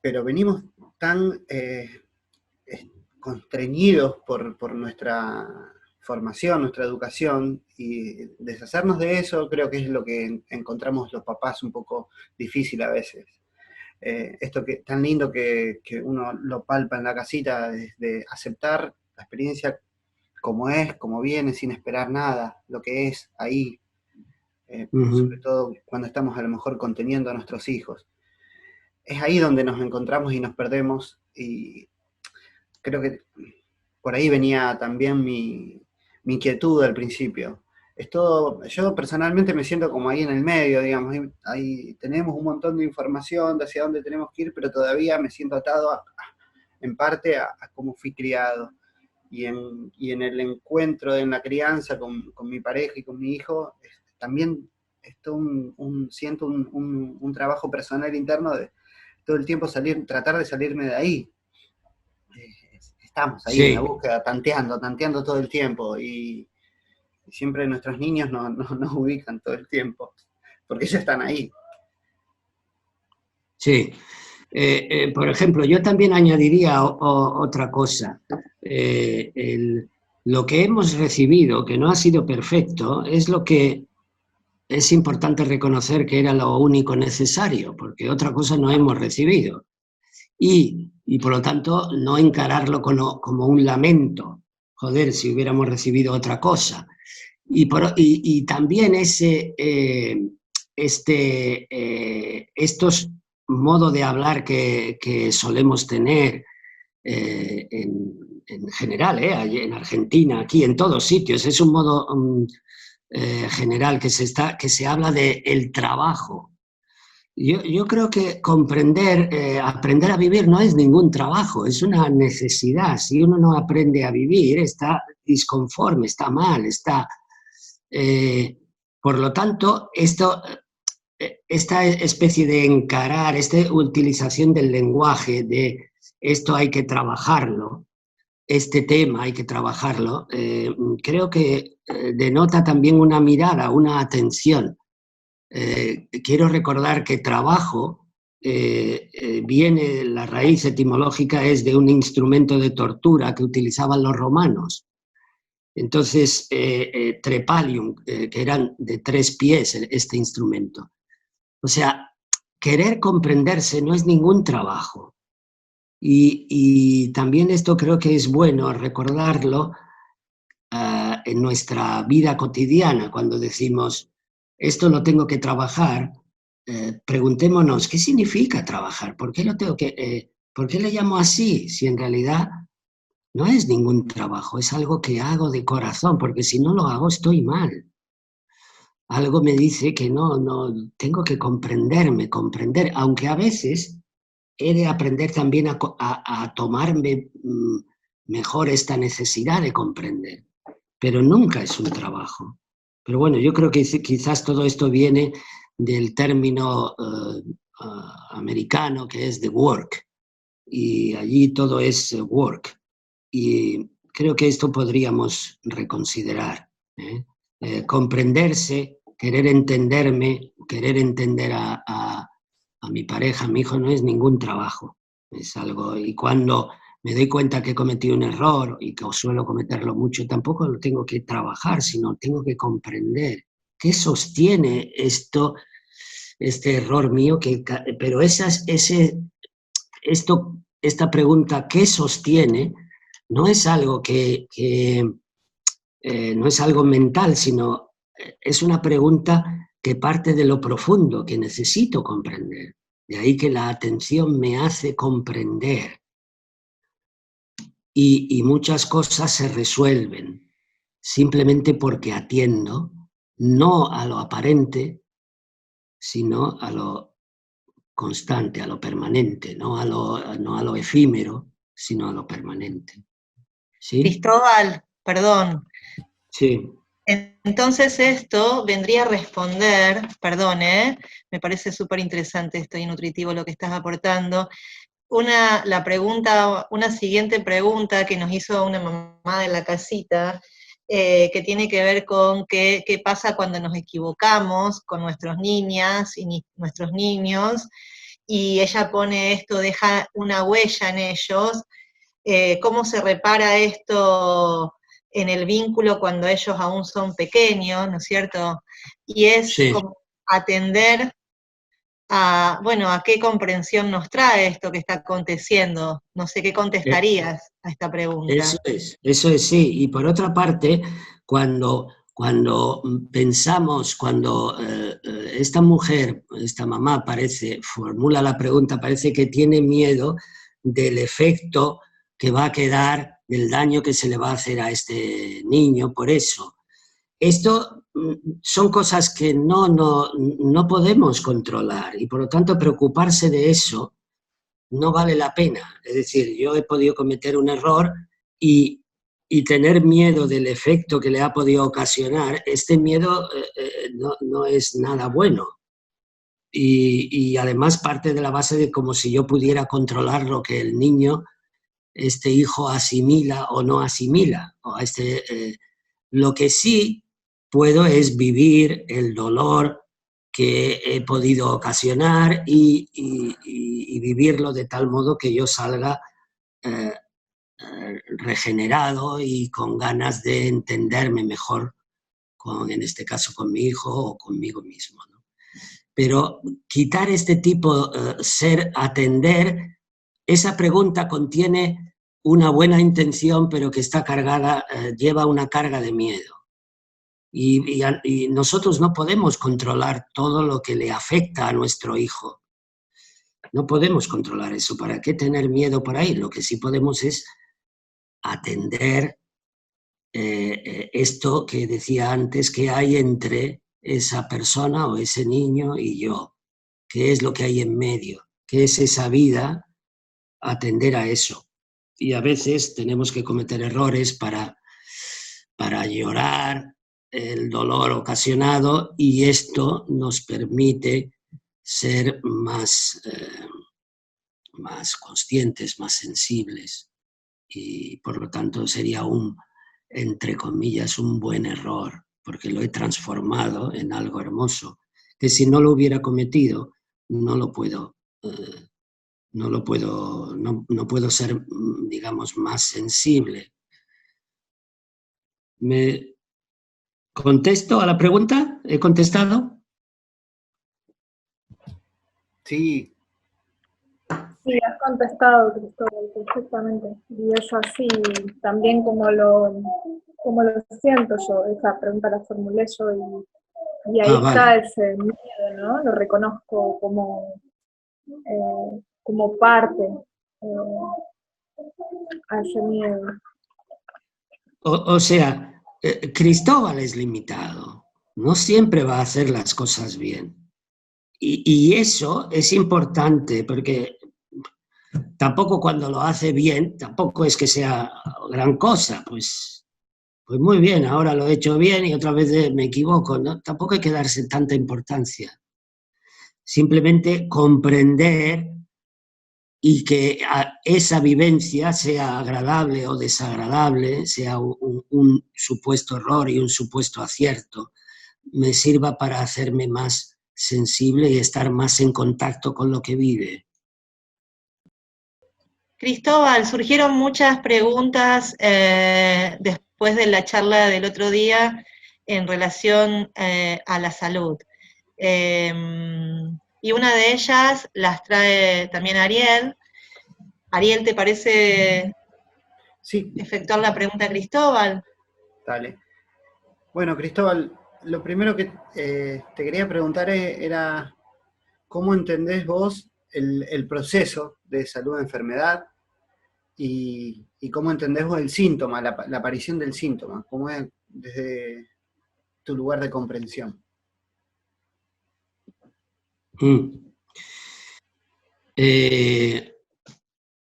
Pero venimos tan constreñidos por nuestra formación, nuestra educación, y deshacernos de eso creo que es lo que encontramos los papás un poco difícil a veces. Esto que tan lindo que uno lo palpa en la casita, de aceptar la experiencia como es, como viene, sin esperar nada, lo que es ahí, sobre todo cuando estamos a lo mejor conteniendo a nuestros hijos. Es ahí donde nos encontramos y nos perdemos, y creo que por ahí venía también mi inquietud al principio. Yo personalmente me siento como ahí en el medio, digamos, ahí tenemos un montón de información de hacia dónde tenemos que ir, pero todavía me siento atado en parte a cómo fui criado. Y en el encuentro, en la crianza con mi pareja y con mi hijo, también siento un trabajo personal interno de todo el tiempo tratar de salirme de ahí. Estamos ahí, sí, en la búsqueda, tanteando todo el tiempo, y siempre nuestros niños nos ubican todo el tiempo, porque ellos están ahí. Sí. Por ejemplo, yo también añadiría otra cosa. Lo que hemos recibido, que no ha sido perfecto, es lo que es importante reconocer que era lo único necesario, porque otra cosa no hemos recibido. Y por lo tanto, no encararlo como un lamento. Joder, si hubiéramos recibido otra cosa. Y también estos modo de hablar que solemos tener en general, en Argentina, aquí, en todos sitios, es un modo general que se habla del trabajo. Yo creo que aprender a vivir no es ningún trabajo, es una necesidad. Si uno no aprende a vivir, está disconforme, está mal, por lo tanto, esta especie de encarar, esta utilización del lenguaje, de esto hay que trabajarlo, este tema hay que trabajarlo, creo que denota también una mirada, una atención. Quiero recordar que trabajo la raíz etimológica es de un instrumento de tortura que utilizaban los romanos. Entonces, trepalium, que eran de 3 pies este instrumento. O sea, querer comprenderse no es ningún trabajo. Y también esto creo que es bueno recordarlo en nuestra vida cotidiana, cuando decimos, esto lo tengo que trabajar, preguntémonos, ¿qué significa trabajar? ¿Por qué por qué le llamo así? Si en realidad no es ningún trabajo, es algo que hago de corazón, porque si no lo hago estoy mal. Algo me dice que no, tengo que comprender, aunque a veces he de aprender también a tomarme mejor esta necesidad de comprender, pero nunca es un trabajo. Pero bueno, yo creo que quizás todo esto viene del término americano que es the work, y allí todo es work. Y creo que esto podríamos reconsiderar. Comprenderse, querer entenderme, querer entender a mi pareja, a mi hijo, no es ningún trabajo. Es algo, y cuando me doy cuenta que he cometido un error y que suelo cometerlo mucho, tampoco lo tengo que trabajar, sino tengo que comprender qué sostiene este error mío, pero esta pregunta, ¿qué sostiene? No es algo no es algo mental, sino es una pregunta que parte de lo profundo, que necesito comprender. De ahí que la atención me hace comprender. Y muchas cosas se resuelven simplemente porque atiendo, no a lo aparente, sino a lo constante, a lo permanente, no a lo efímero, sino a lo permanente. ¿Sí? Cristóbal, perdón. Sí. Entonces esto vendría a responder, perdón, me parece súper interesante esto y nutritivo lo que estás aportando, una siguiente pregunta que nos hizo una mamá de la casita, que tiene que ver con qué pasa cuando nos equivocamos con nuestras niñas y nuestros niños, y ella pone esto, deja una huella en ellos, cómo se repara esto en el vínculo cuando ellos aún son pequeños, ¿no es cierto? Y es Sí. como atender a qué comprensión nos trae esto que está aconteciendo. No sé qué contestarías a esta pregunta. Eso es, sí. Y por otra parte, cuando pensamos, cuando esta mujer, esta mamá formula la pregunta, parece que tiene miedo del efecto que va a quedar, del daño que se le va a hacer a este niño por eso. Esto son cosas que no podemos controlar y por lo tanto preocuparse de eso no vale la pena. Es decir, yo he podido cometer un error y tener miedo del efecto que le ha podido ocasionar, este miedo no es nada bueno. Y además parte de la base de como si yo pudiera controlar lo que el niño, este hijo, asimila o no asimila. Lo que sí puedo es vivir el dolor que he podido ocasionar y vivirlo de tal modo que yo salga regenerado y con ganas de entenderme mejor, en este caso con mi hijo o conmigo mismo, ¿no? Pero quitar este tipo, atender, esa pregunta contiene una buena intención, pero que está cargada, lleva una carga de miedo. Y nosotros no podemos controlar todo lo que le afecta a nuestro hijo. No podemos controlar eso. ¿Para qué tener miedo por ahí? Lo que sí podemos es atender esto que decía antes que hay entre esa persona o ese niño y yo. qué es lo que hay en medio, qué es esa vida, atender a eso. Y a veces tenemos que cometer errores para llorar el dolor ocasionado, y esto nos permite ser más conscientes, más sensibles, y por lo tanto sería entre comillas, un buen error, porque lo he transformado en algo hermoso, que si no lo hubiera cometido, no puedo ser, digamos, más sensible. ¿Me contesto a la pregunta? ¿He contestado? Sí. Sí, has contestado, Cristóbal, perfectamente. Y es así también como lo siento yo. Esa pregunta la formulé yo y ahí está vale. ese miedo, ¿no? Lo reconozco como parte a ese miedo. O sea, Cristóbal es limitado, no siempre va a hacer las cosas bien. Y eso es importante, porque tampoco cuando lo hace bien, tampoco es que sea gran cosa, pues muy bien, ahora lo he hecho bien y otra vez me equivoco, ¿no? Tampoco hay que darse tanta importancia. Simplemente comprender y que esa vivencia, sea agradable o desagradable, sea un supuesto error y un supuesto acierto, me sirva para hacerme más sensible y estar más en contacto con lo que vive. Cristóbal, surgieron muchas preguntas después de la charla del otro día en relación a la salud. Y una de ellas las trae también Ariel. Ariel, ¿te parece efectuar la pregunta a Cristóbal? Dale. Bueno, Cristóbal, lo primero que te quería preguntar era ¿cómo entendés vos el proceso de salud-enfermedad y cómo entendés vos el síntoma, la aparición del síntoma? ¿Cómo es desde tu lugar de comprensión?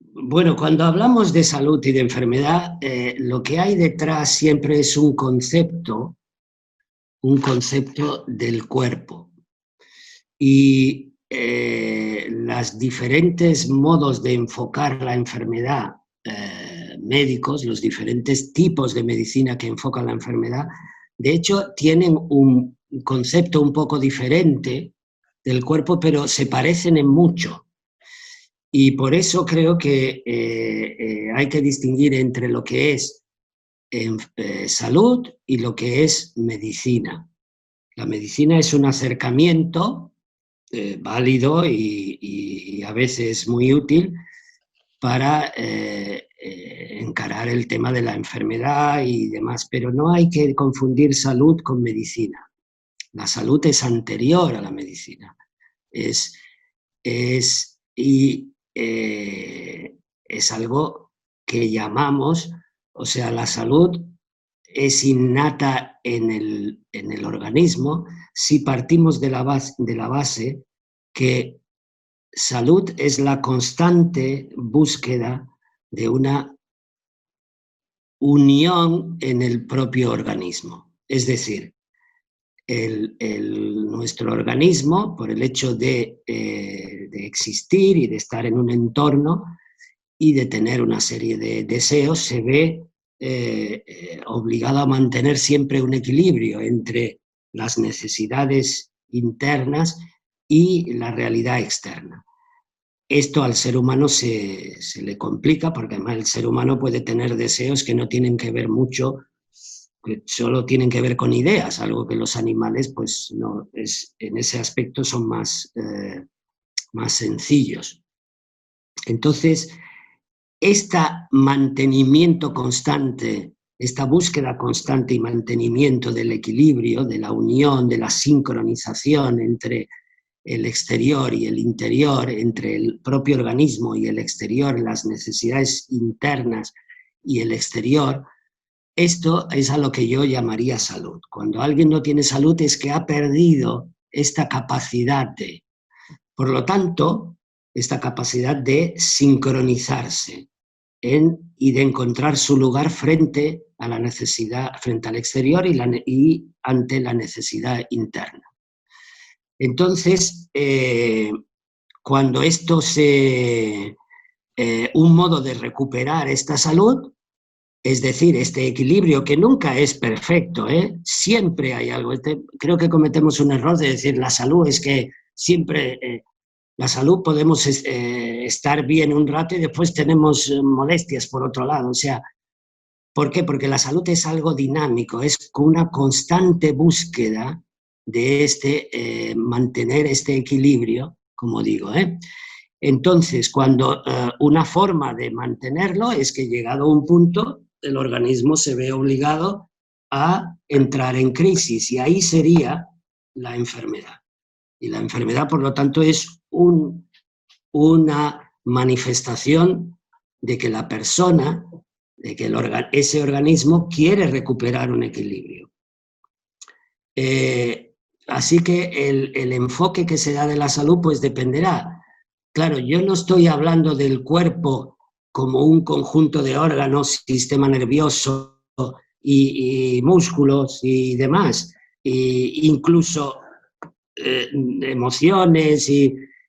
Bueno, cuando hablamos de salud y de enfermedad, lo que hay detrás siempre es un concepto del cuerpo. Y los diferentes modos de enfocar la enfermedad, médicos, los diferentes tipos de medicina que enfocan la enfermedad, de hecho tienen un concepto un poco diferente del cuerpo, pero se parecen en mucho. Y por eso creo que hay que distinguir entre lo que es salud y lo que es medicina. La medicina es un acercamiento válido y a veces muy útil para encarar el tema de la enfermedad y demás, pero no hay que confundir salud con medicina. La salud es anterior a la medicina. Es algo que llamamos, o sea, la salud es innata en el organismo si partimos de la base que salud es la constante búsqueda de una unión en el propio organismo. Es decir, nuestro organismo, por el hecho de existir y de estar en un entorno y de tener una serie de deseos, se ve obligado a mantener siempre un equilibrio entre las necesidades internas y la realidad externa. Esto al ser humano se le complica, porque además el ser humano puede tener deseos que no tienen que ver mucho, que solo tienen que ver con ideas, algo que los animales, pues no, en ese aspecto son más sencillos. Entonces, este mantenimiento constante, esta búsqueda constante y mantenimiento del equilibrio, de la unión, de la sincronización entre el exterior y el interior, entre el propio organismo y el exterior, las necesidades internas y el exterior, esto es a lo que yo llamaría salud. Cuando alguien no tiene salud es que ha perdido esta capacidad de... Por lo tanto, esta capacidad de sincronizarse y de encontrar su lugar frente a la necesidad, frente al exterior y ante la necesidad interna. Entonces, cuando esto un modo de recuperar esta salud, es decir, este equilibrio que nunca es perfecto, siempre hay algo. Creo que cometemos un error de decir la salud es que siempre, la salud podemos estar bien un rato y después tenemos molestias por otro lado. O sea, ¿por qué? Porque la salud es algo dinámico, es una constante búsqueda de mantener este equilibrio, como digo, Entonces, cuando una forma de mantenerlo es que llegado a un punto, el organismo se ve obligado a entrar en crisis y ahí sería la enfermedad. Y la enfermedad, por lo tanto, es una manifestación de que la persona, de que ese organismo quiere recuperar un equilibrio. Así que el enfoque que se da de la salud pues dependerá. Claro, yo no estoy hablando del cuerpo como un conjunto de órganos, sistema nervioso y músculos y demás, incluso emociones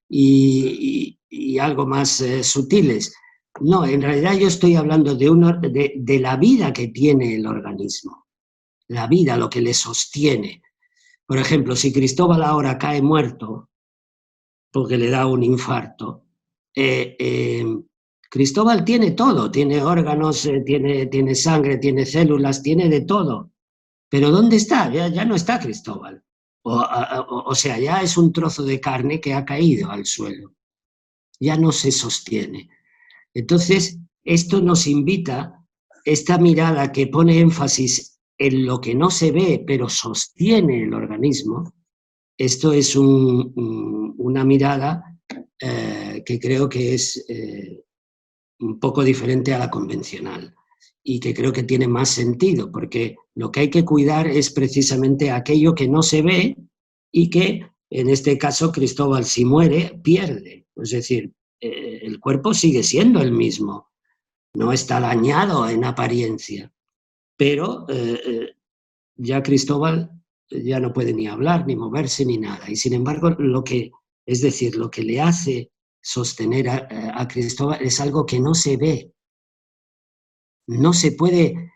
y algo más sutiles. No, en realidad yo estoy hablando de la vida que tiene el organismo, la vida, lo que le sostiene. Por ejemplo, si Cristóbal ahora cae muerto porque le da un infarto, Cristóbal tiene todo, tiene órganos, tiene sangre, tiene células, tiene de todo. Pero ¿dónde está? Ya no está Cristóbal. O sea, ya es un trozo de carne que ha caído al suelo. Ya no se sostiene. Entonces, esto nos invita, esta mirada que pone énfasis en lo que no se ve, pero sostiene el organismo, esto es una mirada que creo que es un poco diferente a la convencional y que creo que tiene más sentido, porque lo que hay que cuidar es precisamente aquello que no se ve y que, en este caso, Cristóbal, si muere, pierde. Es decir, el cuerpo sigue siendo el mismo, no está dañado en apariencia, pero ya Cristóbal ya no puede ni hablar, ni moverse, ni nada. Y sin embargo, lo que le hace sostener a Cristóbal es algo que no se ve. No se puede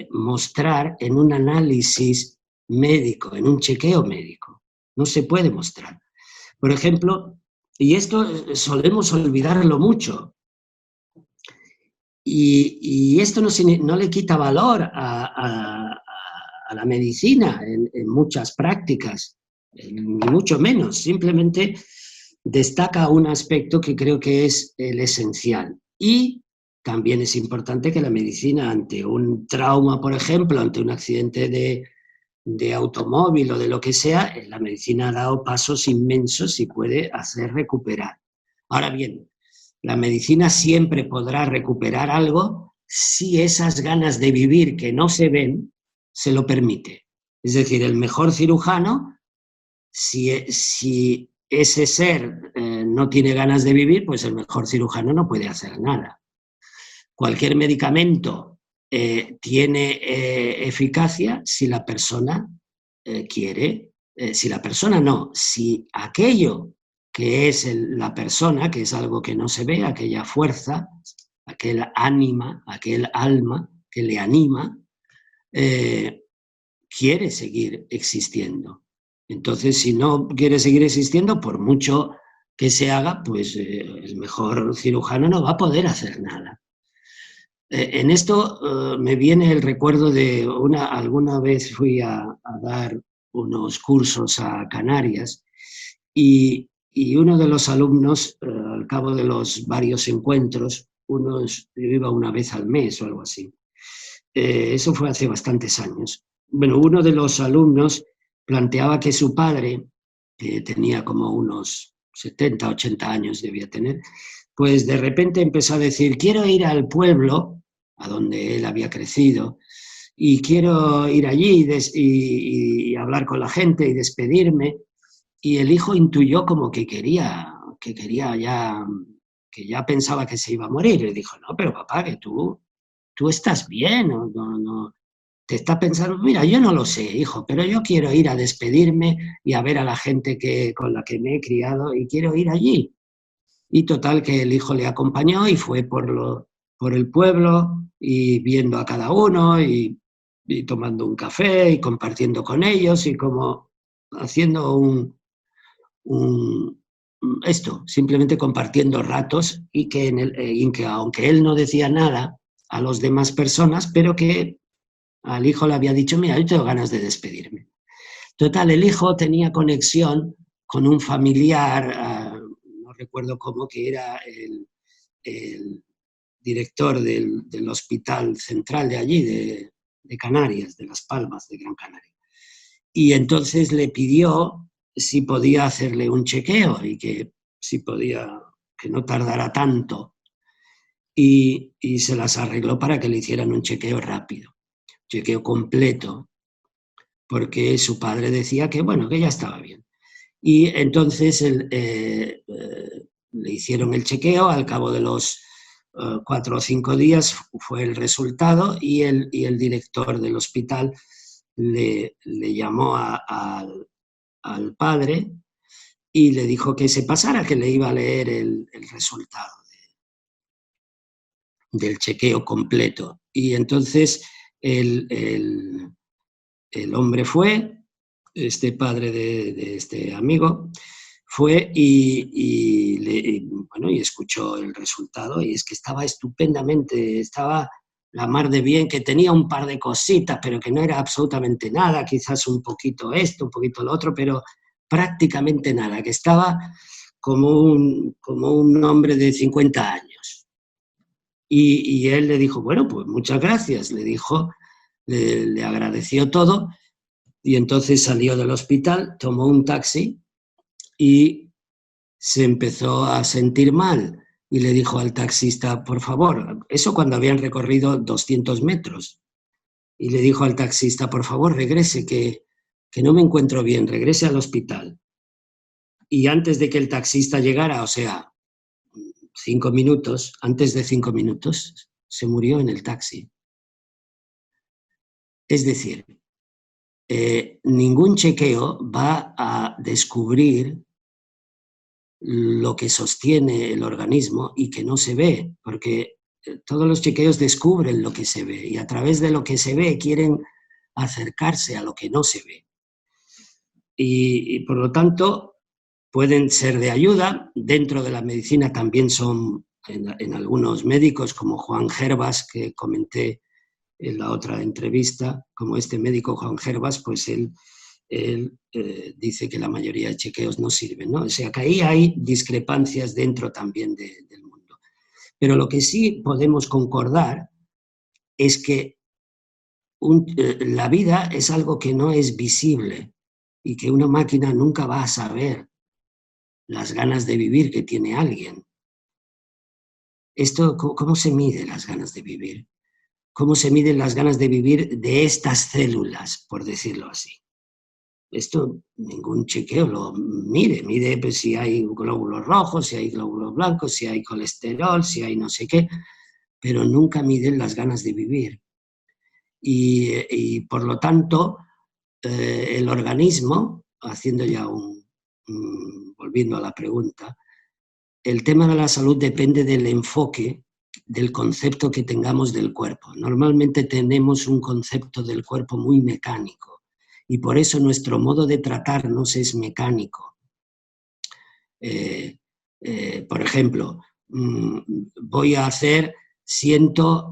mostrar en un análisis médico, en un chequeo médico. No se puede mostrar. Por ejemplo, y esto solemos olvidarlo mucho, y esto no le quita valor a la medicina en muchas prácticas, ni mucho menos, simplemente destaca un aspecto que creo que es el esencial. Y también es importante que la medicina, ante un trauma, por ejemplo, ante un accidente de automóvil o de lo que sea, la medicina ha dado pasos inmensos y puede hacer recuperar. Ahora bien, la medicina siempre podrá recuperar algo si esas ganas de vivir que no se ven se lo permite. Es decir, el mejor cirujano, si ese ser no tiene ganas de vivir, pues el mejor cirujano no puede hacer nada. Cualquier medicamento tiene eficacia si la persona quiere, si la persona no, si aquello que es la persona, que es algo que no se ve, aquella fuerza, aquel ánima, aquel alma que le anima, quiere seguir existiendo. Entonces, si no quiere seguir existiendo, por mucho que se haga, pues el mejor cirujano no va a poder hacer nada. En esto me viene el recuerdo de alguna vez fui a dar unos cursos a Canarias y uno de los alumnos, al cabo de los varios encuentros, iba una vez al mes o algo así. Eso fue hace bastantes años. Bueno, uno de los alumnos planteaba que su padre, que tenía como unos 70, 80 años debía tener, pues de repente empezó a decir, quiero ir al pueblo, a donde él había crecido, y quiero ir allí y hablar con la gente y despedirme. y el hijo intuyó como que quería ya, que ya pensaba que se iba a morir. Le dijo, no, pero papá, que tú estás bien, no, te estás pensando, mira, yo no lo sé, hijo, pero yo quiero ir a despedirme y a ver a la gente con la que me he criado y quiero ir allí. Y total que el hijo le acompañó y fue por el pueblo y viendo a cada uno y tomando un café y compartiendo con ellos y como haciendo esto, simplemente compartiendo ratos y que aunque él no decía nada a las demás personas, pero que al hijo le había dicho, mira, yo tengo ganas de despedirme. Total, el hijo tenía conexión con un familiar, no recuerdo cómo, que era el director del hospital central de allí, de Canarias, de Las Palmas, de Gran Canaria. Y entonces le pidió si podía hacerle un chequeo y que si podía, que no tardara tanto. Y se las arregló para que le hicieran un chequeo rápido, chequeo completo, porque su padre decía que, bueno, que ya estaba bien. Y entonces le hicieron el chequeo, al cabo de los 4 o 5 días fue el resultado y el director del hospital le llamó al padre y le dijo que se pasara, que le iba a leer el resultado del chequeo completo. Y entonces el hombre fue, este padre de este amigo, fue y escuchó el resultado y es que estaba estupendamente, estaba la mar de bien, que tenía un par de cositas, pero que no era absolutamente nada, quizás un poquito esto, un poquito lo otro, pero prácticamente nada, que estaba como un hombre de 50 años. Y él le dijo, bueno, pues muchas gracias, le dijo, le agradeció todo y entonces salió del hospital, tomó un taxi y se empezó a sentir mal y le dijo al taxista, por favor, eso cuando habían recorrido 200 metros, y le dijo al taxista, por favor, regrese, que no me encuentro bien, regrese al hospital. Y antes de que el taxista llegara, o sea, 5 minutos, antes de 5 minutos, se murió en el taxi. Es decir, ningún chequeo va a descubrir lo que sostiene el organismo y que no se ve, porque todos los chequeos descubren lo que se ve y a través de lo que se ve quieren acercarse a lo que no se ve. Y por lo tanto pueden ser de ayuda. Dentro de la medicina también son, en algunos médicos, como Juan Gervas, que comenté en la otra entrevista, como este médico Juan Gervas, pues él dice que la mayoría de chequeos no sirven, ¿no? O sea, que ahí hay discrepancias dentro también del mundo. Pero lo que sí podemos concordar es que la vida es algo que no es visible y que una máquina nunca va a saber las ganas de vivir que tiene alguien. Esto, ¿cómo se mide las ganas de vivir? ¿Cómo se miden las ganas de vivir de estas células, por decirlo así? Esto ningún chequeo lo mide pues, si hay glóbulos rojos, si hay glóbulos blancos, si hay colesterol, si hay no sé qué, pero nunca miden las ganas de vivir. Y por lo tanto, el organismo, haciendo ya volviendo a la pregunta, el tema de la salud depende del enfoque, del concepto que tengamos del cuerpo. Normalmente tenemos un concepto del cuerpo muy mecánico y por eso nuestro modo de tratarnos es mecánico. Por ejemplo, voy a hacer, siento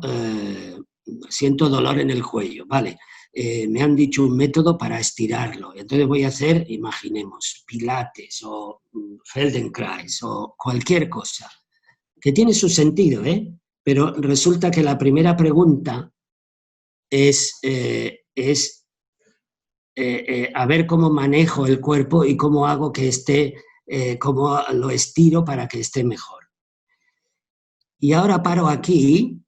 dolor en el cuello, ¿vale? Me han dicho un método para estirarlo, entonces voy a hacer, imaginemos, pilates o Feldenkrais o cualquier cosa, que tiene su sentido, pero resulta que la primera pregunta es a ver cómo manejo el cuerpo y cómo hago que esté, cómo lo estiro para que esté mejor. Y ahora paro aquí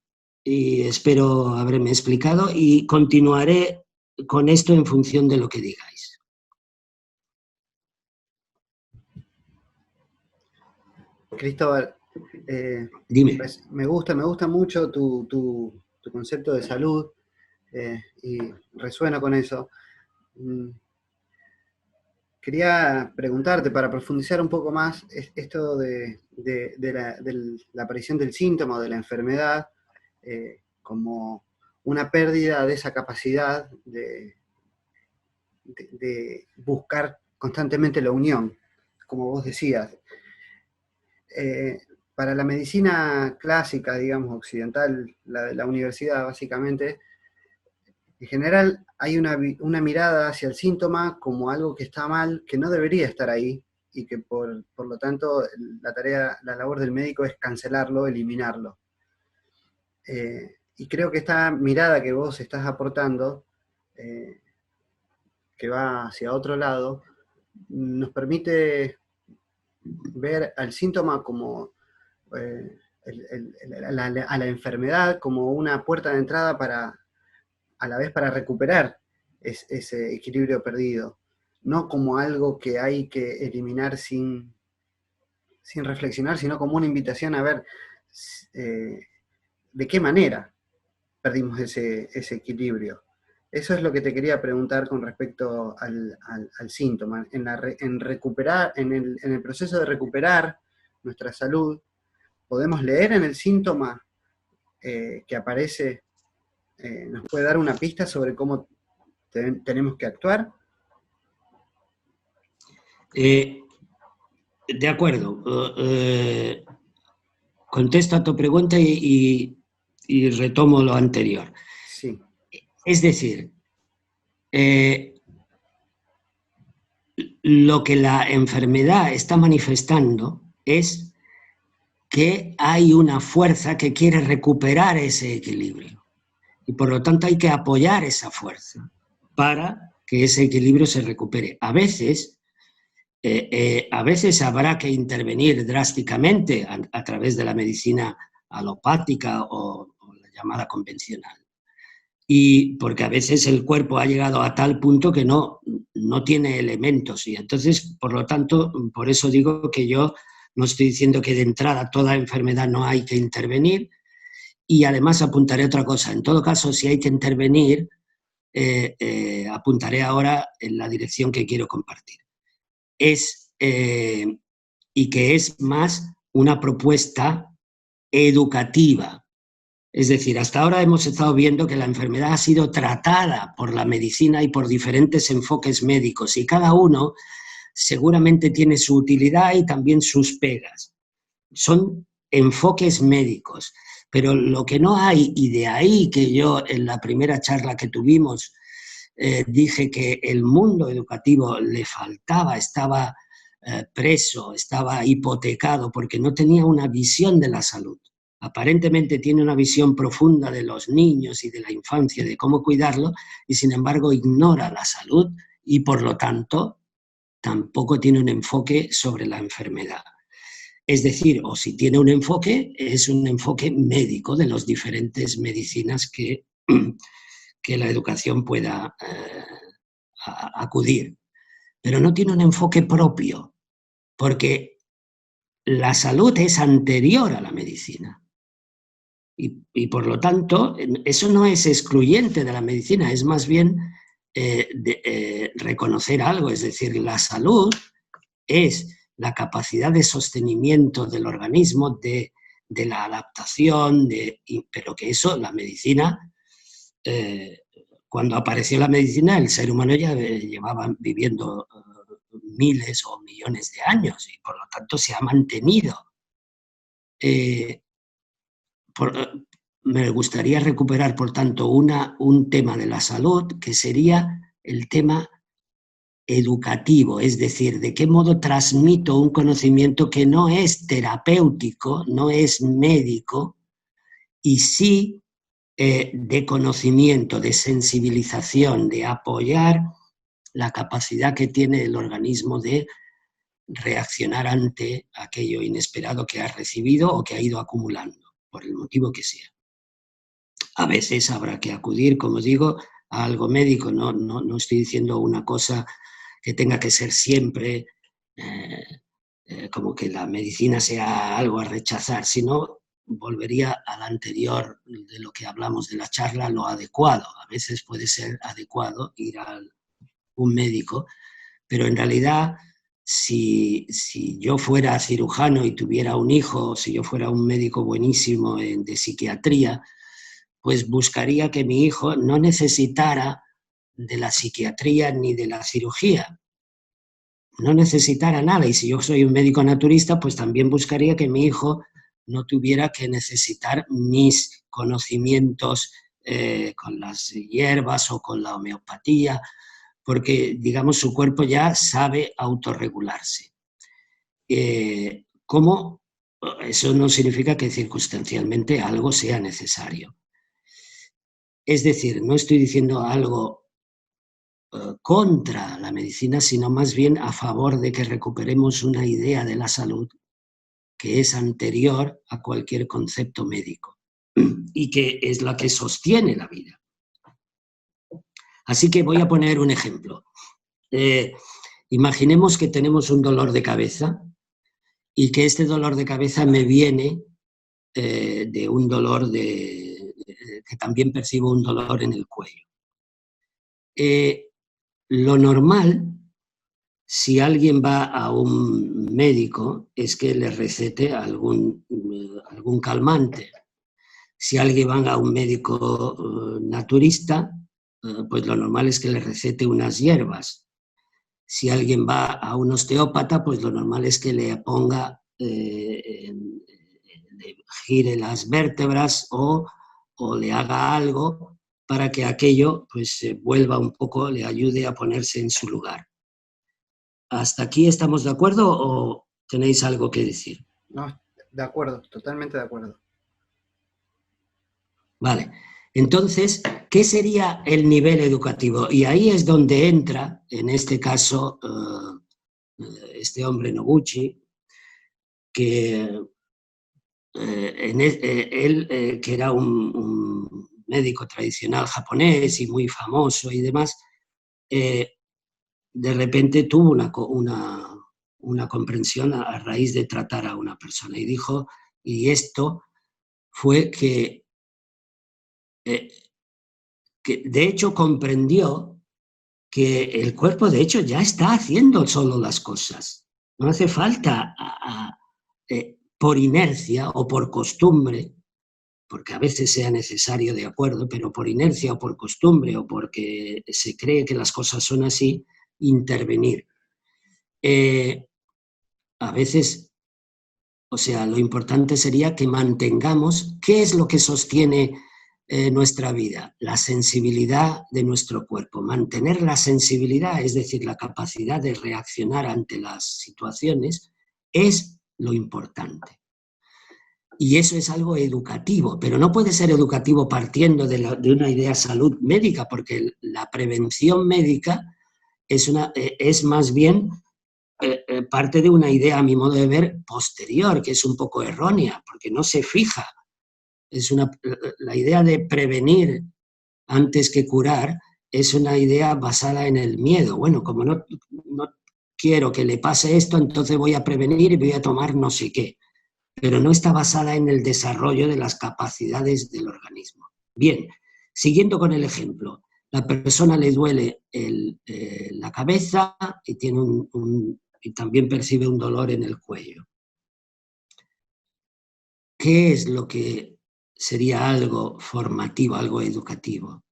y espero haberme explicado y continuaré con esto en función de lo que digáis. Cristóbal, Dime. pues me gusta mucho tu concepto de salud y resueno con eso. Quería preguntarte, para profundizar un poco más, esto de la aparición del síntoma o de la enfermedad como una pérdida de esa capacidad de buscar constantemente la unión, como vos decías. Para la medicina clásica, digamos, occidental, la universidad básicamente, en general hay una mirada hacia el síntoma como algo que está mal, que no debería estar ahí, y que por lo tanto la labor del médico es cancelarlo, eliminarlo. Y creo que esta mirada que vos estás aportando, que va hacia otro lado, nos permite ver al síntoma como a la enfermedad como una puerta de entrada a la vez para recuperar ese equilibrio perdido, no como algo que hay que eliminar sin reflexionar, sino como una invitación a ver de qué manera perdimos ese equilibrio. Eso es lo que te quería preguntar con respecto al síntoma. En recuperar, en el proceso de recuperar nuestra salud, podemos leer en el síntoma que aparece, nos puede dar una pista sobre cómo tenemos que actuar. De acuerdo. Contesto a tu pregunta y retomo lo anterior. Sí. Es decir, lo que la enfermedad está manifestando es que hay una fuerza que quiere recuperar ese equilibrio. Y por lo tanto hay que apoyar esa fuerza para que ese equilibrio se recupere. A veces habrá que intervenir drásticamente a través de la medicina alopática o la llamada convencional. Y porque a veces el cuerpo ha llegado a tal punto que no tiene elementos. Y entonces, por lo tanto, por eso digo que yo no estoy diciendo que de entrada toda enfermedad no hay que intervenir. Y además apuntaré otra cosa. En todo caso, si hay que intervenir, apuntaré ahora en la dirección que quiero compartir. Y que es más una propuesta educativa. Es decir, hasta ahora hemos estado viendo que la enfermedad ha sido tratada por la medicina y por diferentes enfoques médicos, y cada uno seguramente tiene su utilidad y también sus pegas. Son enfoques médicos, pero lo que no hay, y de ahí que yo en la primera charla que tuvimos dije que el mundo educativo le faltaba, estaba preso, estaba hipotecado porque no tenía una visión de la salud. Aparentemente tiene una visión profunda de los niños y de la infancia, de cómo cuidarlo, y sin embargo ignora la salud y por lo tanto tampoco tiene un enfoque sobre la enfermedad. Es decir, o si tiene un enfoque, es un enfoque médico de las diferentes medicinas que la educación pueda acudir. Pero no tiene un enfoque propio, porque la salud es anterior a la medicina. Y por lo tanto, eso no es excluyente de la medicina, es más bien reconocer algo. Es decir, la salud es la capacidad de sostenimiento del organismo, de la adaptación, pero que eso, la medicina, cuando apareció la medicina, el ser humano ya llevaba viviendo miles o millones de años y por lo tanto se ha mantenido. Me gustaría recuperar, por tanto, un tema de la salud que sería el tema educativo, es decir, de qué modo transmito un conocimiento que no es terapéutico, no es médico, y sí de conocimiento, de sensibilización, de apoyar la capacidad que tiene el organismo de reaccionar ante aquello inesperado que ha recibido o que ha ido acumulando, por el motivo que sea. A veces habrá que acudir, como digo, a algo médico. No estoy diciendo una cosa que tenga que ser siempre como que la medicina sea algo a rechazar, sino volvería al anterior de lo que hablamos de la charla, lo adecuado. A veces puede ser adecuado ir a un médico, pero en realidad si yo fuera cirujano y tuviera un hijo, si yo fuera un médico buenísimo de psiquiatría, pues buscaría que mi hijo no necesitara de la psiquiatría ni de la cirugía, no necesitara nada. Y si yo soy un médico naturista, pues también buscaría que mi hijo no tuviera que necesitar mis conocimientos con las hierbas o con la homeopatía, porque, digamos, su cuerpo ya sabe autorregularse. ¿Cómo? Eso no significa que circunstancialmente algo sea necesario. Es decir, no estoy diciendo algo contra la medicina, sino más bien a favor de que recuperemos una idea de la salud que es anterior a cualquier concepto médico y que es la que sostiene la vida. Así que voy a poner un ejemplo. Imaginemos que tenemos un dolor de cabeza y que este dolor de cabeza me viene de un dolor que también percibo un dolor en el cuello. Lo normal, si alguien va a un médico, es que le recete algún calmante. Si alguien va a un médico naturista, pues lo normal es que le recete unas hierbas. Si alguien va a un osteópata, pues lo normal es que le ponga, le gire las vértebras o le haga algo para que aquello pues vuelva un poco, le ayude a ponerse en su lugar. ¿Hasta aquí estamos de acuerdo o tenéis algo que decir? No, de acuerdo, totalmente de acuerdo. Vale, entonces, ¿qué sería el nivel educativo? Y ahí es donde entra, en este caso, este hombre Noguchi, que él, que era un médico tradicional japonés y muy famoso y demás, de repente tuvo una comprensión a raíz de tratar a una persona y dijo, y esto fue que de hecho comprendió que el cuerpo de hecho ya está haciendo solo las cosas. No hace falta por inercia o por costumbre, porque a veces sea necesario, de acuerdo, pero por inercia o por costumbre o porque se cree que las cosas son así, intervenir. A veces, o sea, lo importante sería que mantengamos qué es lo que sostiene nuestra vida, la sensibilidad de nuestro cuerpo. Mantener la sensibilidad, es decir, la capacidad de reaccionar ante las situaciones, es lo importante. Y eso es algo educativo, pero no puede ser educativo partiendo de una idea de salud médica, porque la prevención médica es más bien parte de una idea, a mi modo de ver, posterior, que es un poco errónea, porque no se fija. La idea de prevenir antes que curar es una idea basada en el miedo. Bueno, como no quiero que le pase esto, entonces voy a prevenir y voy a tomar no sé qué. Pero no está basada en el desarrollo de las capacidades del organismo. Bien, siguiendo con el ejemplo, la persona le duele la cabeza y tiene y también percibe un dolor en el cuello. ¿Qué es lo que sería algo formativo, algo educativo?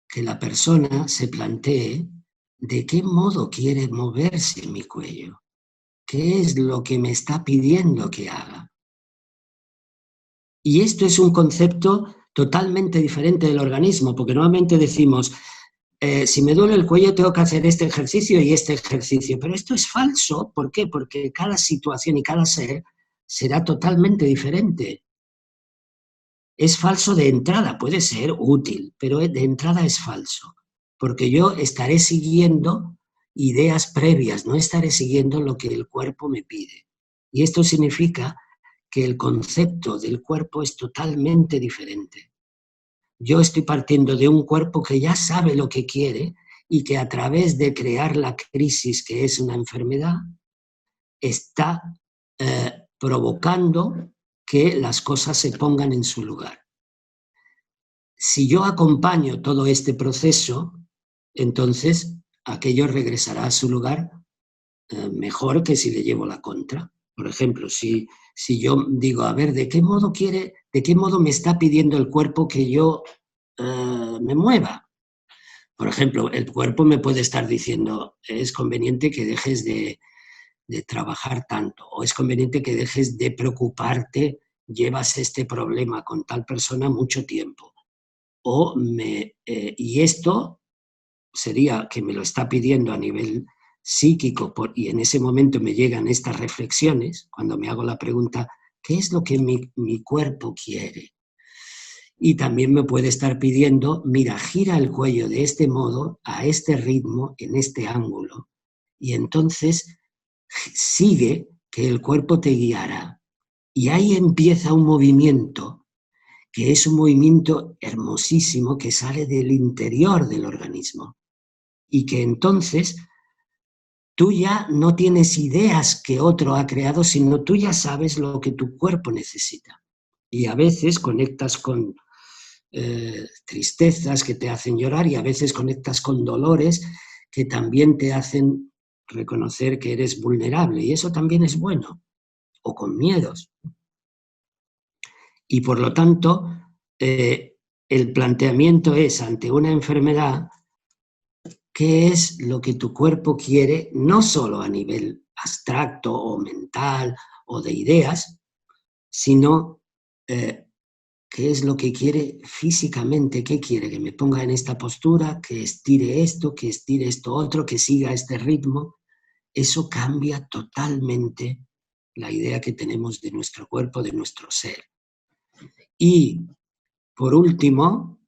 Que la persona se plantee de qué modo quiere moverse mi cuello. ¿Qué es lo que me está pidiendo que haga? Y esto es un concepto totalmente diferente del organismo, porque normalmente decimos, si me duele el cuello tengo que hacer este ejercicio y este ejercicio, pero esto es falso. ¿Por qué? Porque cada situación y cada ser será totalmente diferente. Es falso de entrada, puede ser útil, pero de entrada es falso, porque yo estaré siguiendo ideas previas, no estaré siguiendo lo que el cuerpo me pide. Y esto significa que el concepto del cuerpo es totalmente diferente. Yo estoy partiendo de un cuerpo que ya sabe lo que quiere y que a través de crear la crisis, que es una enfermedad, está provocando que las cosas se pongan en su lugar. Si yo acompaño todo este proceso, entonces aquello regresará a su lugar mejor que si le llevo la contra. Por ejemplo, si yo digo, a ver, ¿de qué modo me está pidiendo el cuerpo que yo me mueva? Por ejemplo, el cuerpo me puede estar diciendo, es conveniente que dejes de trabajar tanto, o es conveniente que dejes de preocuparte, llevas este problema con tal persona mucho tiempo. Y esto sería que me lo está pidiendo a nivel psíquico, y en ese momento me llegan estas reflexiones, cuando me hago la pregunta, ¿qué es lo que mi cuerpo quiere? Y también me puede estar pidiendo, mira, gira el cuello de este modo, a este ritmo, en este ángulo, y entonces sigue que el cuerpo te guiará. Y ahí empieza un movimiento, que es un movimiento hermosísimo que sale del interior del organismo. Y que entonces tú ya no tienes ideas que otro ha creado, sino tú ya sabes lo que tu cuerpo necesita. Y a veces conectas con tristezas que te hacen llorar, y a veces conectas con dolores que también te hacen reconocer que eres vulnerable, y eso también es bueno, o con miedos. Y por lo tanto, el planteamiento es, ante una enfermedad, ¿qué es lo que tu cuerpo quiere, no solo a nivel abstracto o mental o de ideas, sino qué es lo que quiere físicamente? ¿Qué quiere? Que me ponga en esta postura, que estire esto otro, que siga este ritmo. Eso cambia totalmente la idea que tenemos de nuestro cuerpo, de nuestro ser. Y, por último,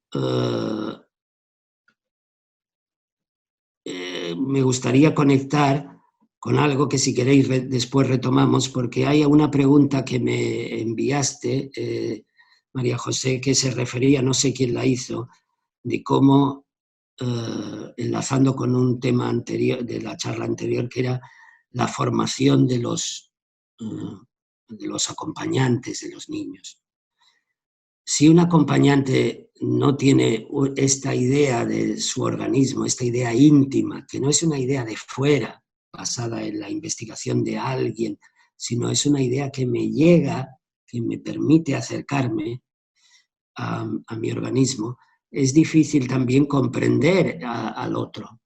me gustaría conectar con algo que, si queréis, después retomamos, porque hay una pregunta que me enviaste, María José, que se refería, no sé quién la hizo, de cómo, enlazando con un tema anterior, de la charla anterior, que era la formación de los acompañantes de los niños. Si un acompañante no tiene esta idea de su organismo, esta idea íntima, que no es una idea de fuera, basada en la investigación de alguien, sino es una idea que me llega, que me permite acercarme a mi organismo, es difícil también comprender al otro.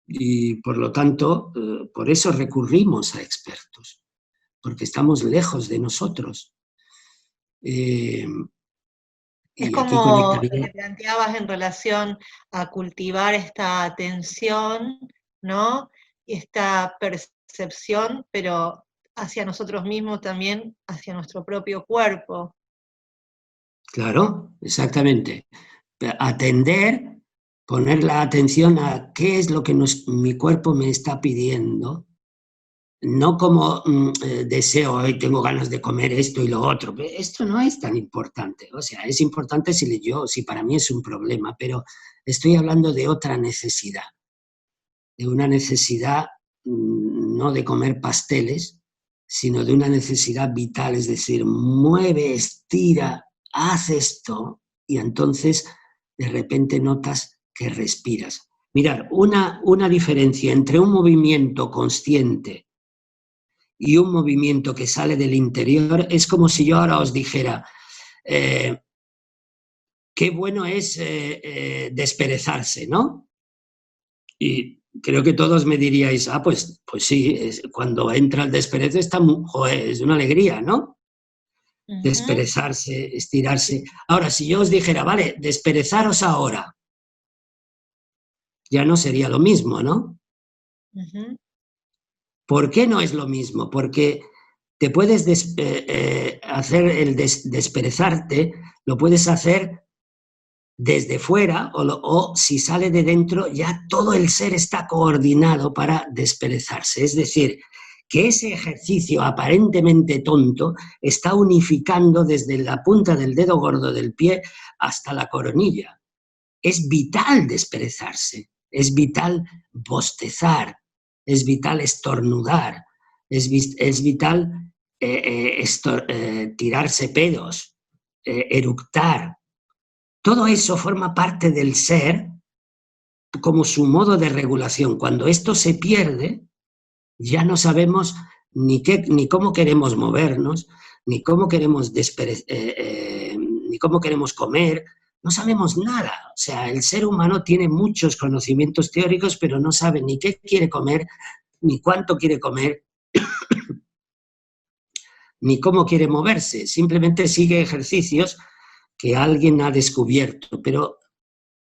Y por lo tanto, por eso recurrimos a expertos, porque estamos lejos de nosotros. Es como lo que planteabas en relación a cultivar esta atención, ¿no? Esta percepción, pero hacia nosotros mismos también, hacia nuestro propio cuerpo. Claro, exactamente. Atender, poner la atención a qué es lo que mi cuerpo me está pidiendo, no como deseo, hoy tengo ganas de comer esto y lo otro. Esto no es tan importante. O sea, es importante si para mí es un problema, pero estoy hablando de otra necesidad, de una necesidad no de comer pasteles, sino de una necesidad vital, es decir, mueve, estira, haz esto, y entonces de repente notas que respiras. Mirad, una diferencia entre un movimiento consciente y un movimiento que sale del interior es como si yo ahora os dijera, qué bueno es desperezarse, ¿no? Y creo que todos me diríais, pues sí, cuando entra el desperezo es una alegría, ¿no? Uh-huh. Desperezarse, estirarse. Ahora, si yo os dijera, vale, desperezaros ahora, ya no sería lo mismo, ¿no? Uh-huh. ¿Por qué no es lo mismo? Porque te puedes hacer el desperezarte, lo puedes hacer desde fuera o si sale de dentro, ya todo el ser está coordinado para desperezarse. Es decir, que ese ejercicio aparentemente tonto está unificando desde la punta del dedo gordo del pie hasta la coronilla. Es vital desperezarse, es vital bostezar, es vital estornudar, es vital tirarse pedos, eructar. Todo eso forma parte del ser como su modo de regulación. Cuando esto se pierde, ya no sabemos ni cómo queremos movernos, ni cómo queremos comer, no sabemos nada. O sea, el ser humano tiene muchos conocimientos teóricos, pero no sabe ni qué quiere comer, ni cuánto quiere comer, ni cómo quiere moverse. Simplemente sigue ejercicios que alguien ha descubierto, pero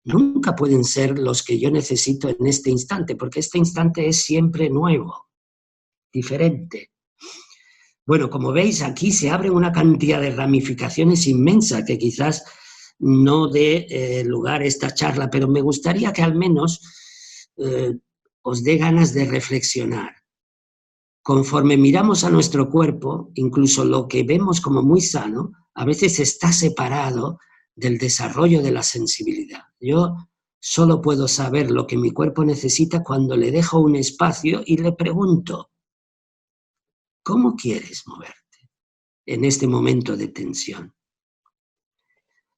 nunca pueden ser los que yo necesito en este instante, porque este instante es siempre nuevo, diferente. Bueno, como veis, aquí se abre una cantidad de ramificaciones inmensa que quizás no dé lugar a esta charla, pero me gustaría que al menos os dé ganas de reflexionar. Conforme miramos a nuestro cuerpo, incluso lo que vemos como muy sano, a veces está separado del desarrollo de la sensibilidad. Yo solo puedo saber lo que mi cuerpo necesita cuando le dejo un espacio y le pregunto, ¿cómo quieres moverte en este momento de tensión?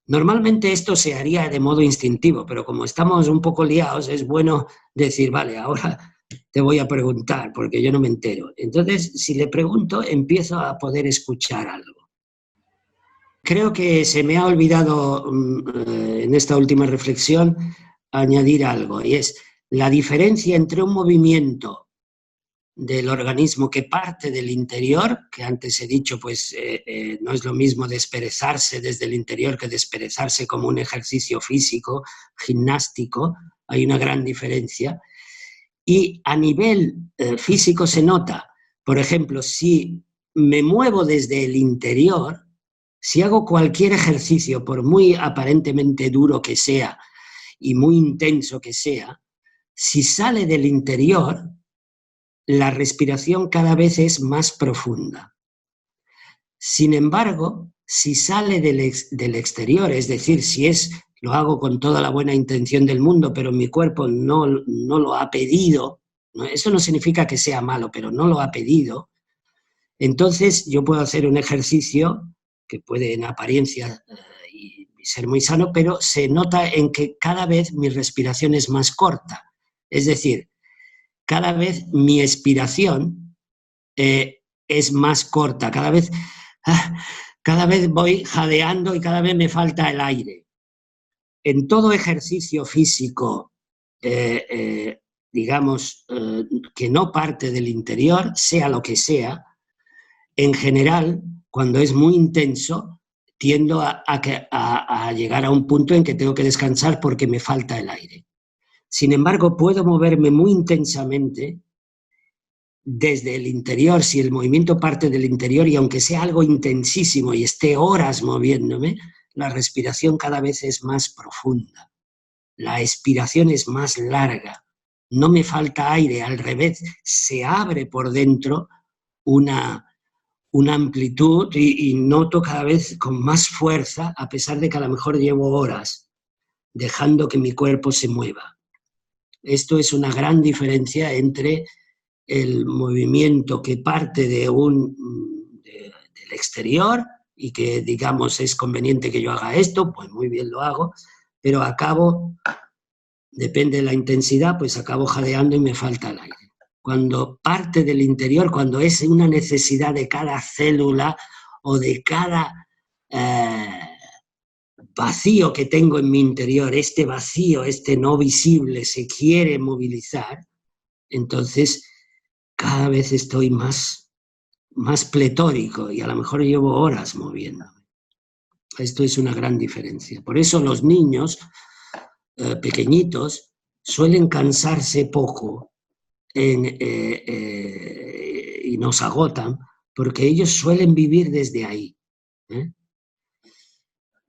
Normalmente esto se haría de modo instintivo, pero como estamos un poco liados, es bueno decir, vale, ahora te voy a preguntar, porque yo no me entero. Entonces, si le pregunto, empiezo a poder escuchar algo. Creo que se me ha olvidado en esta última reflexión añadir algo, y es la diferencia entre un movimiento del organismo que parte del interior, que antes he dicho, pues no es lo mismo desperezarse desde el interior que desperezarse como un ejercicio físico, gimnástico, hay una gran diferencia. Y a nivel físico se nota, por ejemplo, si me muevo desde el interior, si hago cualquier ejercicio, por muy aparentemente duro que sea y muy intenso que sea, si sale del interior, la respiración cada vez es más profunda. Sin embargo, si sale del exterior, es decir, si lo hago con toda la buena intención del mundo, pero mi cuerpo no lo ha pedido, ¿no? Eso no significa que sea malo, pero no lo ha pedido, entonces yo puedo hacer un ejercicio que puede en apariencia y ser muy sano, pero se nota en que cada vez mi respiración es más corta. Es decir, cada vez mi expiración es más corta, cada vez voy jadeando y cada vez me falta el aire. En todo ejercicio físico, digamos, que no parte del interior, sea lo que sea, en general, cuando es muy intenso, tiendo a llegar a un punto en que tengo que descansar porque me falta el aire. Sin embargo, puedo moverme muy intensamente desde el interior, si el movimiento parte del interior, y aunque sea algo intensísimo y esté horas moviéndome, la respiración cada vez es más profunda. La expiración es más larga. No me falta aire, al revés, se abre por dentro una amplitud y noto cada vez con más fuerza, a pesar de que a lo mejor llevo horas dejando que mi cuerpo se mueva. Esto es una gran diferencia entre el movimiento que parte del exterior y que, digamos, es conveniente que yo haga esto, pues muy bien lo hago, pero acabo, depende de la intensidad, pues acabo jadeando y me falta el aire. Cuando parte del interior, cuando es una necesidad de cada célula o de cada vacío que tengo en mi interior, este vacío, este no visible, se quiere movilizar, entonces cada vez estoy más pletórico y a lo mejor llevo horas moviéndome. Esto es una gran diferencia. Por eso los niños pequeñitos suelen cansarse poco y nos agotan, porque ellos suelen vivir desde ahí.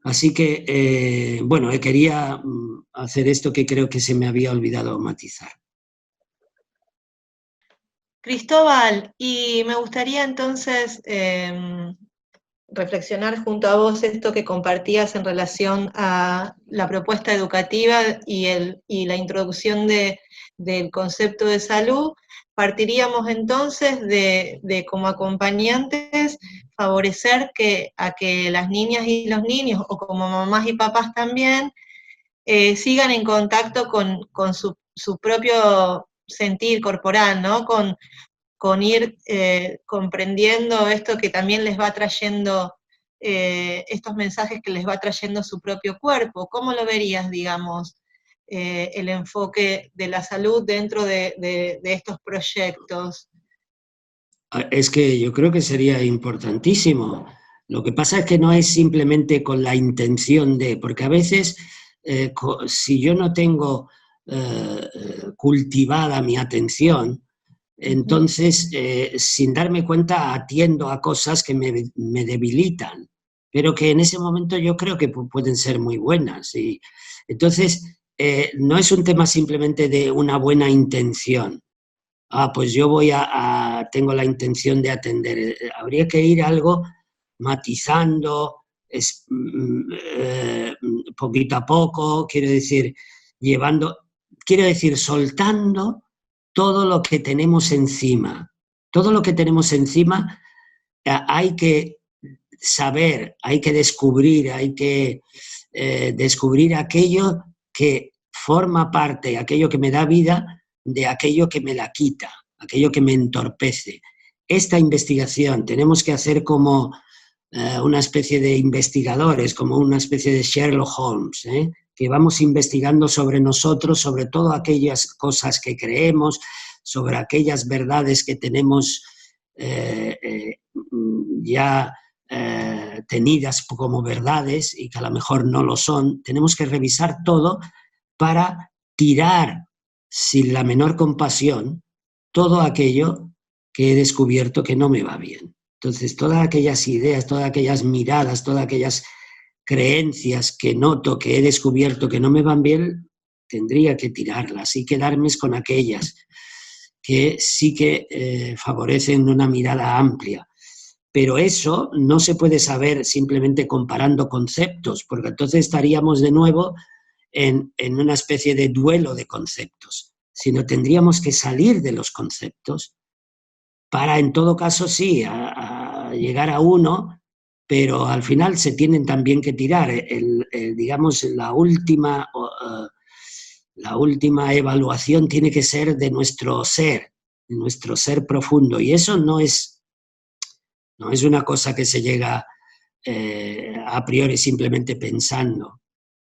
Así que, bueno, quería hacer esto que creo que se me había olvidado matizar. Cristóbal, y me gustaría entonces reflexionar junto a vos esto que compartías en relación a la propuesta educativa y la introducción del concepto de salud. Partiríamos entonces de como acompañantes favorecer a que las niñas y los niños, o como mamás y papás también, sigan en contacto con su propio sentir corporal, ¿no? Con ir comprendiendo esto que también les va trayendo, estos mensajes que les va trayendo su propio cuerpo. ¿Cómo lo verías, digamos, el enfoque de la salud dentro de estos proyectos? Es que yo creo que sería importantísimo. Lo que pasa es que no es simplemente con la intención de, porque a veces si yo no tengo cultivada mi atención, entonces sin darme cuenta atiendo a cosas que me debilitan, pero que en ese momento yo creo que pueden ser muy buenas. Y entonces no es un tema simplemente de una buena intención. Pues yo tengo la intención de atender. Habría que ir algo matizando, poquito a poco, quiero decir, soltando todo lo que tenemos encima. Todo lo que tenemos encima hay que saber, hay que descubrir, descubrir aquello que forma parte, aquello que me da vida, de aquello que me la quita, aquello que me entorpece. Esta investigación tenemos que hacer como una especie de investigadores, como una especie de Sherlock Holmes, que vamos investigando sobre nosotros, sobre todo aquellas cosas que creemos, sobre aquellas verdades que tenemos ya tenidas como verdades y que a lo mejor no lo son. Tenemos que revisar todo para tirar sin la menor compasión todo aquello que he descubierto que no me va bien. Entonces, todas aquellas ideas, todas aquellas miradas, todas aquellas creencias que noto, que he descubierto que no me van bien, tendría que tirarlas y quedarme con aquellas que sí que favorecen una mirada amplia. Pero eso no se puede saber simplemente comparando conceptos, porque entonces estaríamos de nuevo en una especie de duelo de conceptos, sino tendríamos que salir de los conceptos para, en todo caso, sí, a llegar a uno, pero al final se tienen también que tirar. Digamos, la última evaluación tiene que ser de nuestro ser profundo, y eso no es una cosa que se llega a priori simplemente pensando.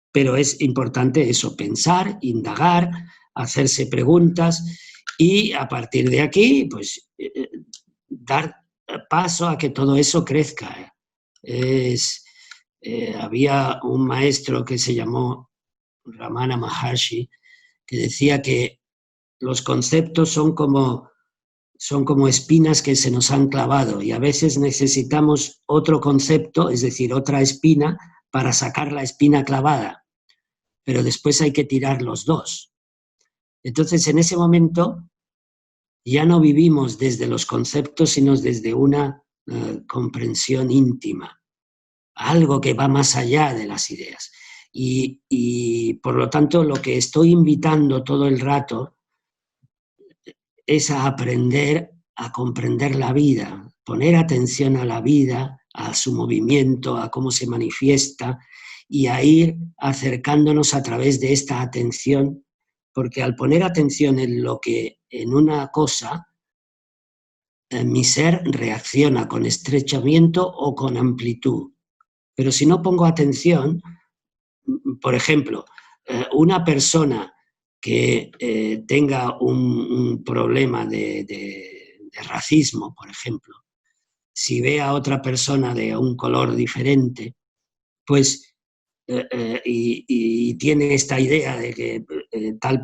Pero es importante eso, pensar, indagar, hacerse preguntas y a partir de aquí, pues, dar paso a que todo eso crezca. Había un maestro que se llamó Ramana Maharshi que decía que los conceptos son como espinas que se nos han clavado y a veces necesitamos otro concepto, es decir, otra espina, para sacar la espina clavada. Pero después hay que tirar los dos. Entonces, en ese momento, ya no vivimos desde los conceptos, sino desde una comprensión íntima, algo que va más allá de las ideas. Y por lo tanto, lo que estoy invitando todo el rato es a aprender a comprender la vida, poner atención a la vida, a su movimiento, a cómo se manifiesta, y a ir acercándonos a través de esta atención, porque al poner atención en una cosa, mi ser reacciona con estrechamiento o con amplitud. Pero si no pongo atención, por ejemplo, una persona que tenga un problema de racismo, por ejemplo, si ve a otra persona de un color diferente, pues y tiene esta idea de que tal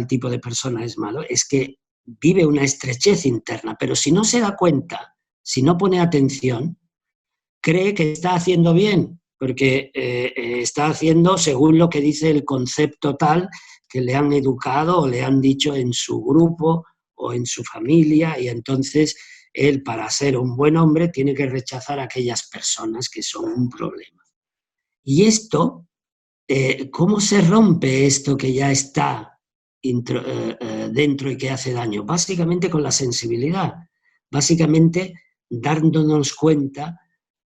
tipo de persona es malo, es que vive una estrechez interna, pero si no se da cuenta, si no pone atención, cree que está haciendo bien, porque está haciendo según lo que dice el concepto tal que le han educado o le han dicho en su grupo o en su familia, y entonces él, para ser un buen hombre, tiene que rechazar a aquellas personas que son un problema. Y esto, ¿cómo se rompe esto que ya está dentro y que hace daño? Básicamente con la sensibilidad, básicamente dándonos cuenta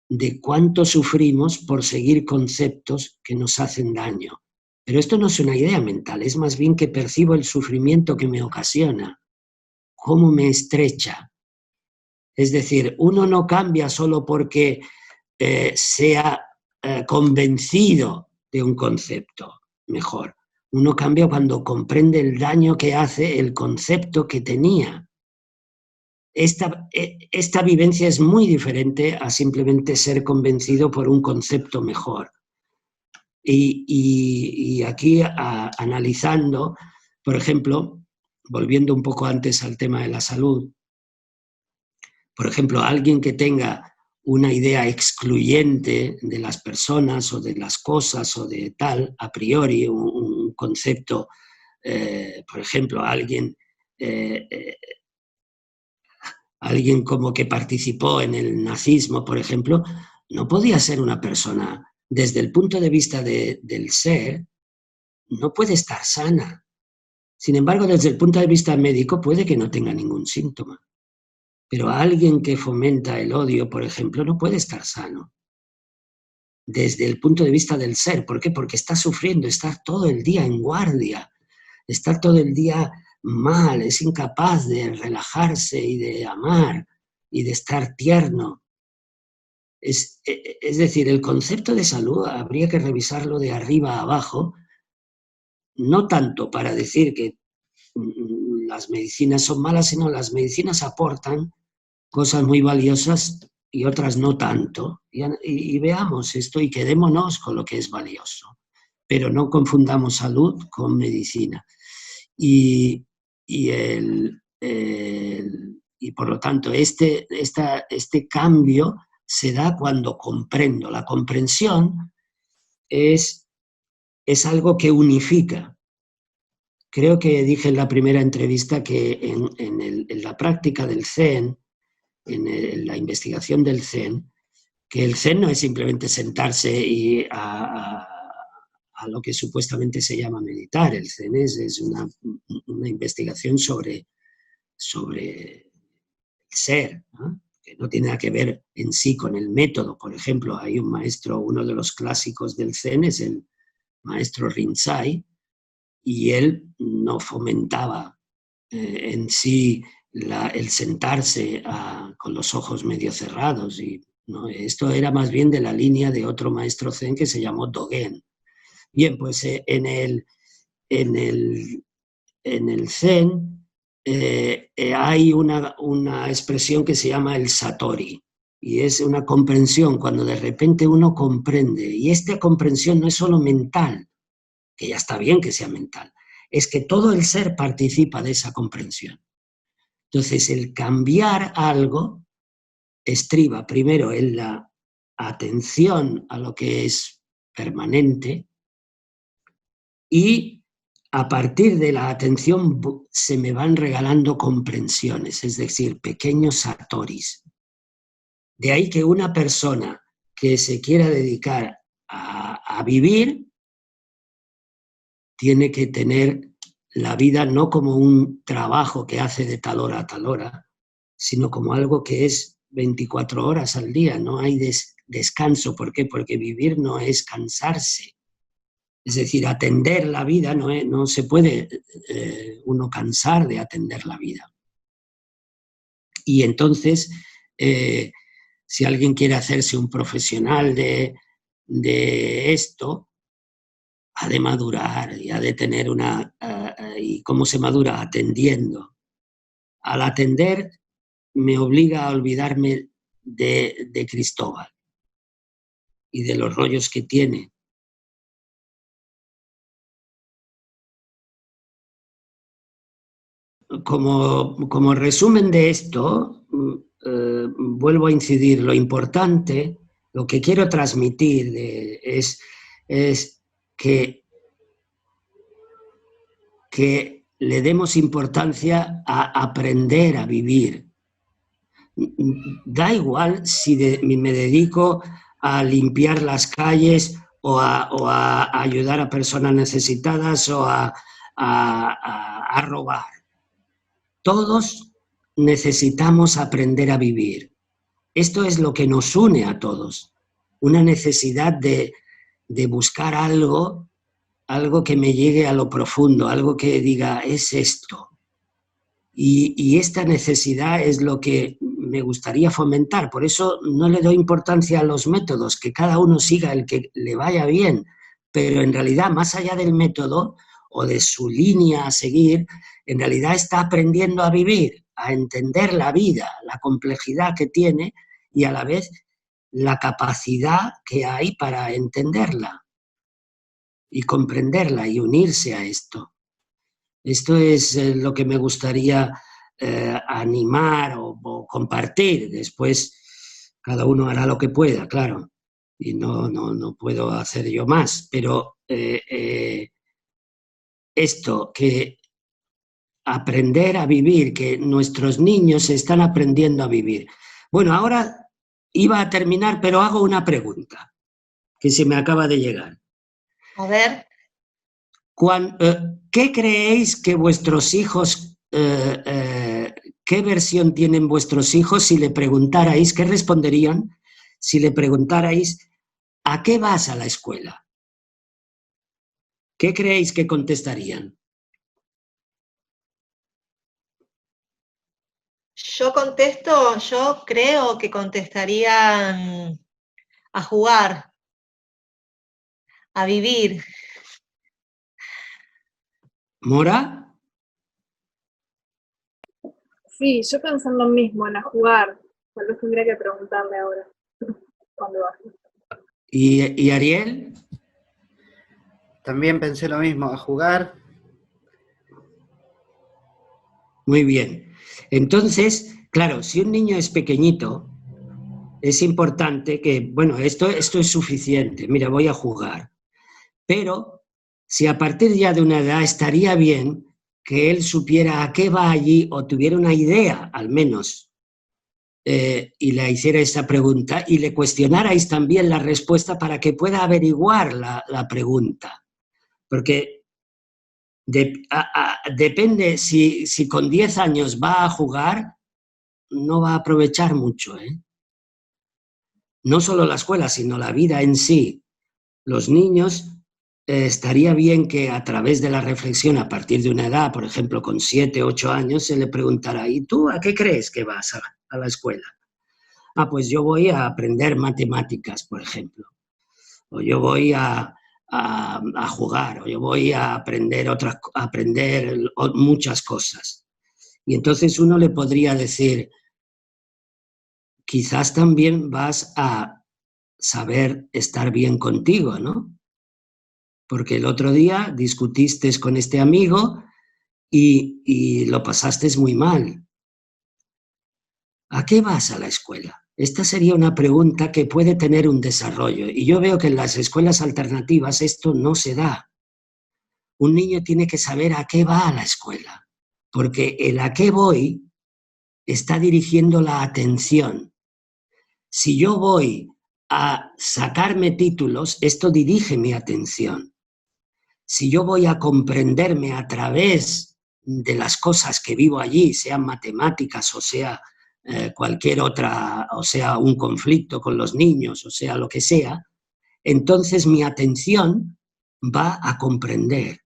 de cuánto sufrimos por seguir conceptos que nos hacen daño. Pero esto no es una idea mental, es más bien que percibo el sufrimiento que me ocasiona, cómo me estrecha. Es decir, uno no cambia solo porque sea convencido de un concepto mejor. Uno cambia cuando comprende el daño que hace el concepto que tenía. Esta vivencia es muy diferente a simplemente ser convencido por un concepto mejor. Y aquí analizando, por ejemplo, volviendo un poco antes al tema de la salud, por ejemplo, alguien que tenga una idea excluyente de las personas o de las cosas o de tal, a priori, un concepto, por ejemplo, alguien como que participó en el nazismo, por ejemplo, no podía ser una persona, desde el punto de vista del ser, no puede estar sana. Sin embargo, desde el punto de vista médico puede que no tenga ningún síntoma. Pero alguien que fomenta el odio, por ejemplo, no puede estar sano. Desde el punto de vista del ser. ¿Por qué? Porque está sufriendo, está todo el día en guardia, está todo el día mal, es incapaz de relajarse y de amar y de estar tierno. Es decir, el concepto de salud habría que revisarlo de arriba a abajo, no tanto para decir que las medicinas son malas, sino las medicinas aportan cosas muy valiosas y otras no tanto. Y veamos esto y quedémonos con lo que es valioso. Pero no confundamos salud con medicina. Y por lo tanto, este cambio se da cuando comprendo. La comprensión es algo que unifica. Creo que dije en la primera entrevista que en la práctica del Zen, en la investigación del Zen, que el Zen no es simplemente sentarse y a lo que supuestamente se llama meditar. El Zen es una investigación sobre el ser, ¿no? Que no tiene nada que ver en sí con el método. Por ejemplo, hay un maestro, uno de los clásicos del Zen es el maestro Rinzai, y él no fomentaba en sí el sentarse con los ojos medio cerrados. ¿No? Esto era más bien de la línea de otro maestro Zen que se llamó Dogen. Bien, pues en el Zen hay una expresión que se llama el Satori, y es una comprensión cuando de repente uno comprende, y esta comprensión no es solo mental, que ya está bien que sea mental, es que todo el ser participa de esa comprensión. Entonces, el cambiar algo estriba primero en la atención a lo que es permanente, y a partir de la atención se me van regalando comprensiones, es decir, pequeños satoris. De ahí que una persona que se quiera dedicar a vivir tiene que tener la vida no como un trabajo que hace de tal hora a tal hora, sino como algo que es 24 horas al día, no hay descanso. ¿Por qué? Porque vivir no es cansarse. Es decir, atender la vida, no se puede uno cansar de atender la vida. Y entonces, si alguien quiere hacerse un profesional de esto, ha de madurar y ha de tener ¿y cómo se madura? Atendiendo. Al atender me obliga a olvidarme de Cristóbal y de los rollos que tiene. Como resumen de esto, vuelvo a incidir, lo importante, lo que quiero transmitir es que le demos importancia a aprender a vivir. Da igual si me dedico a limpiar las calles o a ayudar a personas necesitadas o a robar. Todos necesitamos aprender a vivir. Esto es lo que nos une a todos. Una necesidad de buscar algo que me llegue a lo profundo, algo que diga, es esto. Y esta necesidad es lo que me gustaría fomentar. Por eso no le doy importancia a los métodos, que cada uno siga el que le vaya bien, pero en realidad, más allá del método o de su línea a seguir, en realidad está aprendiendo a vivir, a entender la vida, la complejidad que tiene y a la vez la capacidad que hay para entenderla y comprenderla y unirse a esto. Esto es lo que me gustaría animar o compartir. Después cada uno hará lo que pueda, claro, y no puedo hacer yo más, pero esto, que aprender a vivir, que nuestros niños están aprendiendo a vivir. Bueno, ahora iba a terminar, pero hago una pregunta que se me acaba de llegar. A ver. ¿Qué creéis que vuestros hijos, qué versión tienen vuestros hijos si le preguntarais, qué responderían si le preguntarais ¿a qué vas a la escuela? ¿Qué creéis que contestarían? Yo creo que contestarían a jugar, a vivir. ¿Mora? Sí, yo pensé en lo mismo, en a jugar. Tal vez tendría que preguntarle ahora cuando baje. ¿Y Ariel? También pensé lo mismo, a jugar. Muy bien. Entonces, claro, si un niño es pequeñito, es importante que, bueno, esto es suficiente, mira, voy a jugar. Pero si a partir ya de una edad estaría bien que él supiera a qué va allí o tuviera una idea, al menos, y le hiciera esa pregunta y le cuestionarais también la respuesta para que pueda averiguar la pregunta. Porque depende, si con 10 años va a jugar, no va a aprovechar mucho, ¿eh? No solo la escuela, sino la vida en sí. Los niños, estaría bien que a través de la reflexión a partir de una edad, por ejemplo, con 7, 8 años, se le preguntara, ¿y tú a qué crees que vas a la escuela? Ah, pues yo voy a aprender matemáticas, por ejemplo. O yo voy a jugar, o yo voy a aprender muchas cosas. Y entonces uno le podría decir, quizás también vas a saber estar bien contigo, ¿no? Porque el otro día discutiste con este amigo y lo pasaste muy mal. ¿A qué vas a la escuela? Esta sería una pregunta que puede tener un desarrollo. Y yo veo que en las escuelas alternativas esto no se da. Un niño tiene que saber a qué va a la escuela, porque el a qué voy está dirigiendo la atención. Si yo voy a sacarme títulos, esto dirige mi atención. Si yo voy a comprenderme a través de las cosas que vivo allí, sean matemáticas o sea cualquier otra, o sea un conflicto con los niños, o sea lo que sea, entonces mi atención va a comprender.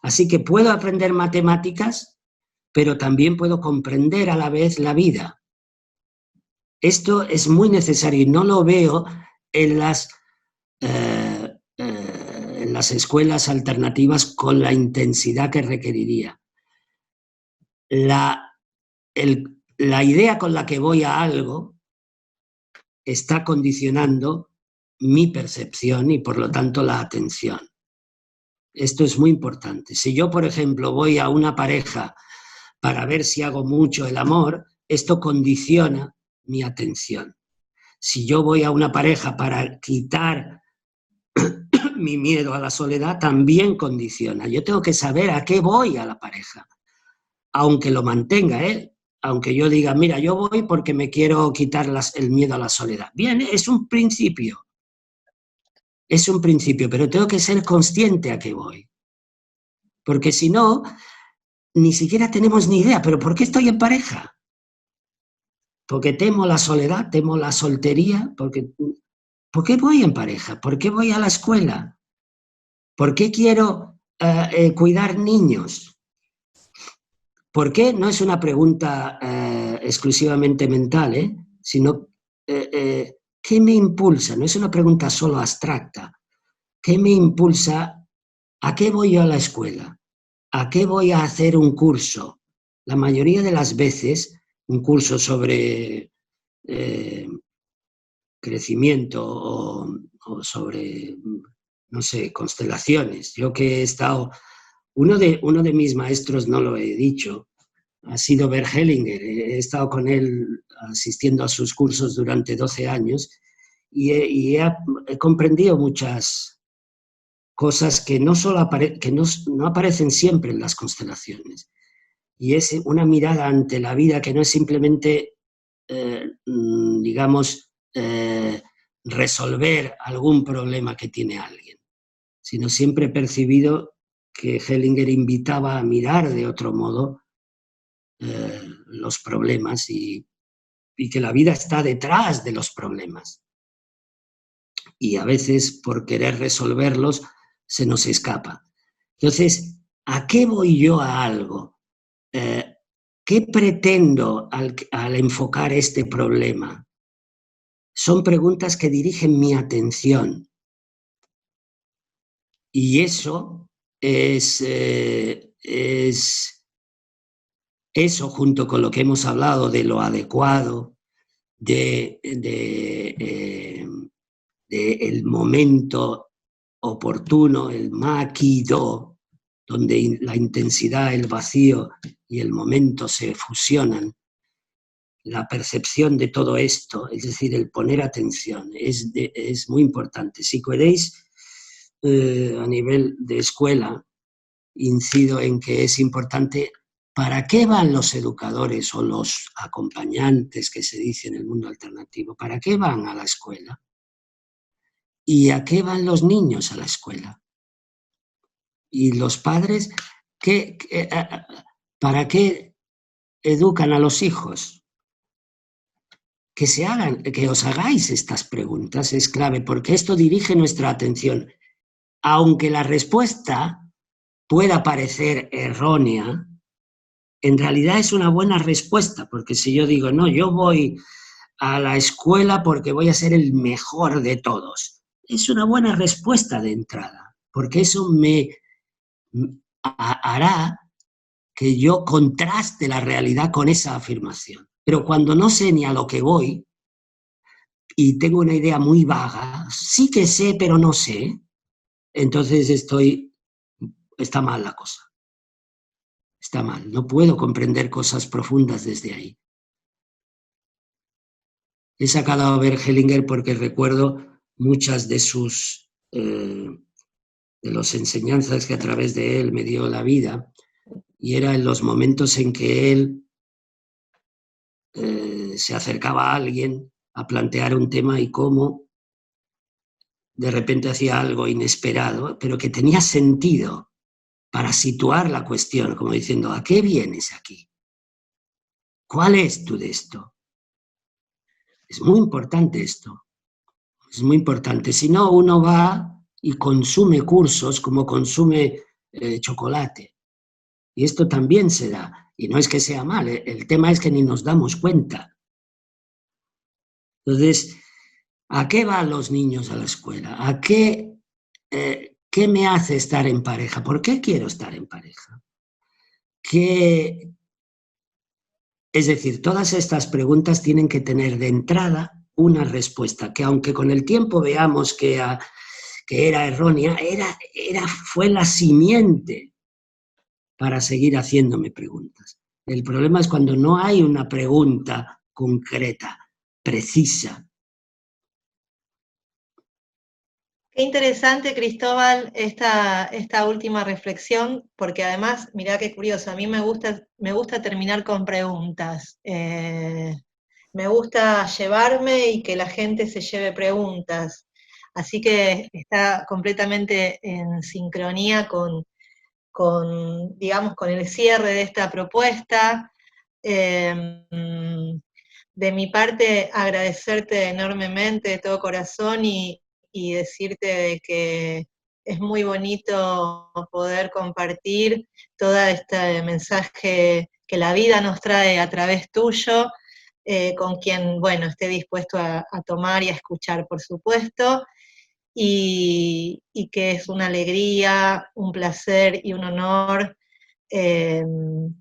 Así que puedo aprender matemáticas, pero también puedo comprender a la vez la vida. Esto es muy necesario y no lo veo en las escuelas alternativas con la intensidad que requeriría. La idea con la que voy a algo está condicionando mi percepción y, por lo tanto, la atención. Esto es muy importante. Si yo, por ejemplo, voy a una pareja para ver si hago mucho el amor, esto condiciona mi atención. Si yo voy a una pareja para quitar mi miedo a la soledad, también condiciona. Yo tengo que saber a qué voy a la pareja, aunque lo mantenga, aunque yo diga, mira, yo voy porque me quiero quitar el miedo a la soledad. Bien, es un principio, pero tengo que ser consciente a qué voy. Porque si no, ni siquiera tenemos ni idea, pero ¿por qué estoy en pareja? Porque temo la soledad, temo la soltería, ¿por qué voy en pareja? ¿Por qué voy a la escuela? ¿Por qué quiero cuidar niños? ¿Por qué? No es una pregunta exclusivamente mental, sino ¿qué me impulsa? No es una pregunta solo abstracta. ¿Qué me impulsa? ¿A qué voy yo a la escuela? ¿A qué voy a hacer un curso? La mayoría de las veces, un curso sobre crecimiento o sobre, no sé, constelaciones. Yo que he estado... Uno de mis maestros, no lo he dicho, ha sido Bert Hellinger. He estado con él asistiendo a sus cursos durante 12 años y he comprendido muchas cosas que no aparecen siempre en las constelaciones. Y es una mirada ante la vida que no es simplemente, digamos, resolver algún problema que tiene alguien, sino siempre he percibido que Hellinger invitaba a mirar de otro modo los problemas y que la vida está detrás de los problemas. Y a veces, por querer resolverlos, se nos escapa. Entonces, ¿a qué voy yo a algo? ¿Qué pretendo al enfocar este problema? Son preguntas que dirigen mi atención. Y eso es eso, junto con lo que hemos hablado de lo adecuado, del momento oportuno, el ma-ki-do, donde la intensidad, el vacío y el momento se fusionan. La percepción de todo esto, es decir, el poner atención, es muy importante. Si queréis, a nivel de escuela, incido en que es importante para qué van los educadores o los acompañantes, que se dice en el mundo alternativo, para qué van a la escuela y a qué van los niños a la escuela. Y los padres, ¿para qué educan a los hijos? Que os hagáis estas preguntas es clave, porque esto dirige nuestra atención. Aunque la respuesta pueda parecer errónea, en realidad es una buena respuesta, porque si yo digo, no, yo voy a la escuela porque voy a ser el mejor de todos, es una buena respuesta de entrada, porque eso me hará que yo contraste la realidad con esa afirmación. Pero cuando no sé ni a lo que voy y tengo una idea muy vaga, sí que sé, pero no sé, entonces está mal la cosa. Está mal, no puedo comprender cosas profundas desde ahí. He sacado a Bert Hellinger porque recuerdo muchas de las enseñanzas que a través de él me dio la vida, y era en los momentos en que él se acercaba a alguien a plantear un tema y cómo de repente hacía algo inesperado, pero que tenía sentido para situar la cuestión, como diciendo, ¿a qué vienes aquí? ¿Cuál es tu de esto? Es muy importante esto, es muy importante. Si no, uno va y consume cursos como consume chocolate. Y esto también se da. Y no es que sea mal, el tema es que ni nos damos cuenta. Entonces, ¿a qué van los niños a la escuela? ¿A qué me hace estar en pareja? ¿Por qué quiero estar en pareja? Es decir, todas estas preguntas tienen que tener de entrada una respuesta, que aunque con el tiempo veamos que era errónea, fue la simiente para seguir haciéndome preguntas. El problema es cuando no hay una pregunta concreta, precisa. Qué interesante, Cristóbal, esta última reflexión, porque además, mirá qué curioso, a mí me gusta terminar con preguntas. Me gusta llevarme y que la gente se lleve preguntas. Así que está completamente en sincronía digamos, con el cierre de esta propuesta. De mi parte, agradecerte enormemente de todo corazón y decirte de que es muy bonito poder compartir todo este mensaje que la vida nos trae a través tuyo, con quien, bueno, esté dispuesto a tomar y a escuchar, por supuesto, y que es una alegría, un placer y un honor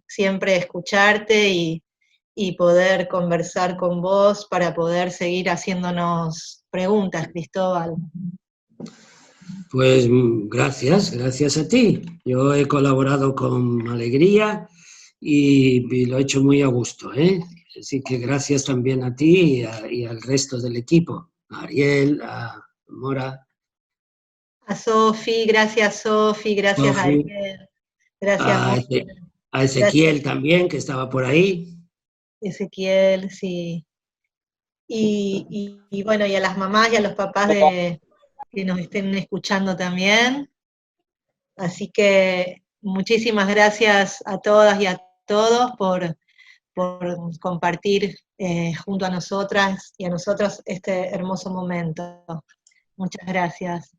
siempre escucharte y poder conversar con vos para poder seguir haciéndonos preguntas, Cristóbal. Pues gracias a ti. Yo he colaborado con alegría y lo he hecho muy a gusto, ¿eh? Así que gracias también a ti y al resto del equipo, a Ariel, a Mora. A Sofi, gracias Sofi, Ariel, gracias a, Mora, a Ezequiel también, que estaba por ahí. Ezequiel, sí. Y bueno, y a las mamás y a los papás que nos estén escuchando también. Así que muchísimas gracias a todas y a todos por compartir junto a nosotras y a nosotros este hermoso momento. Muchas gracias.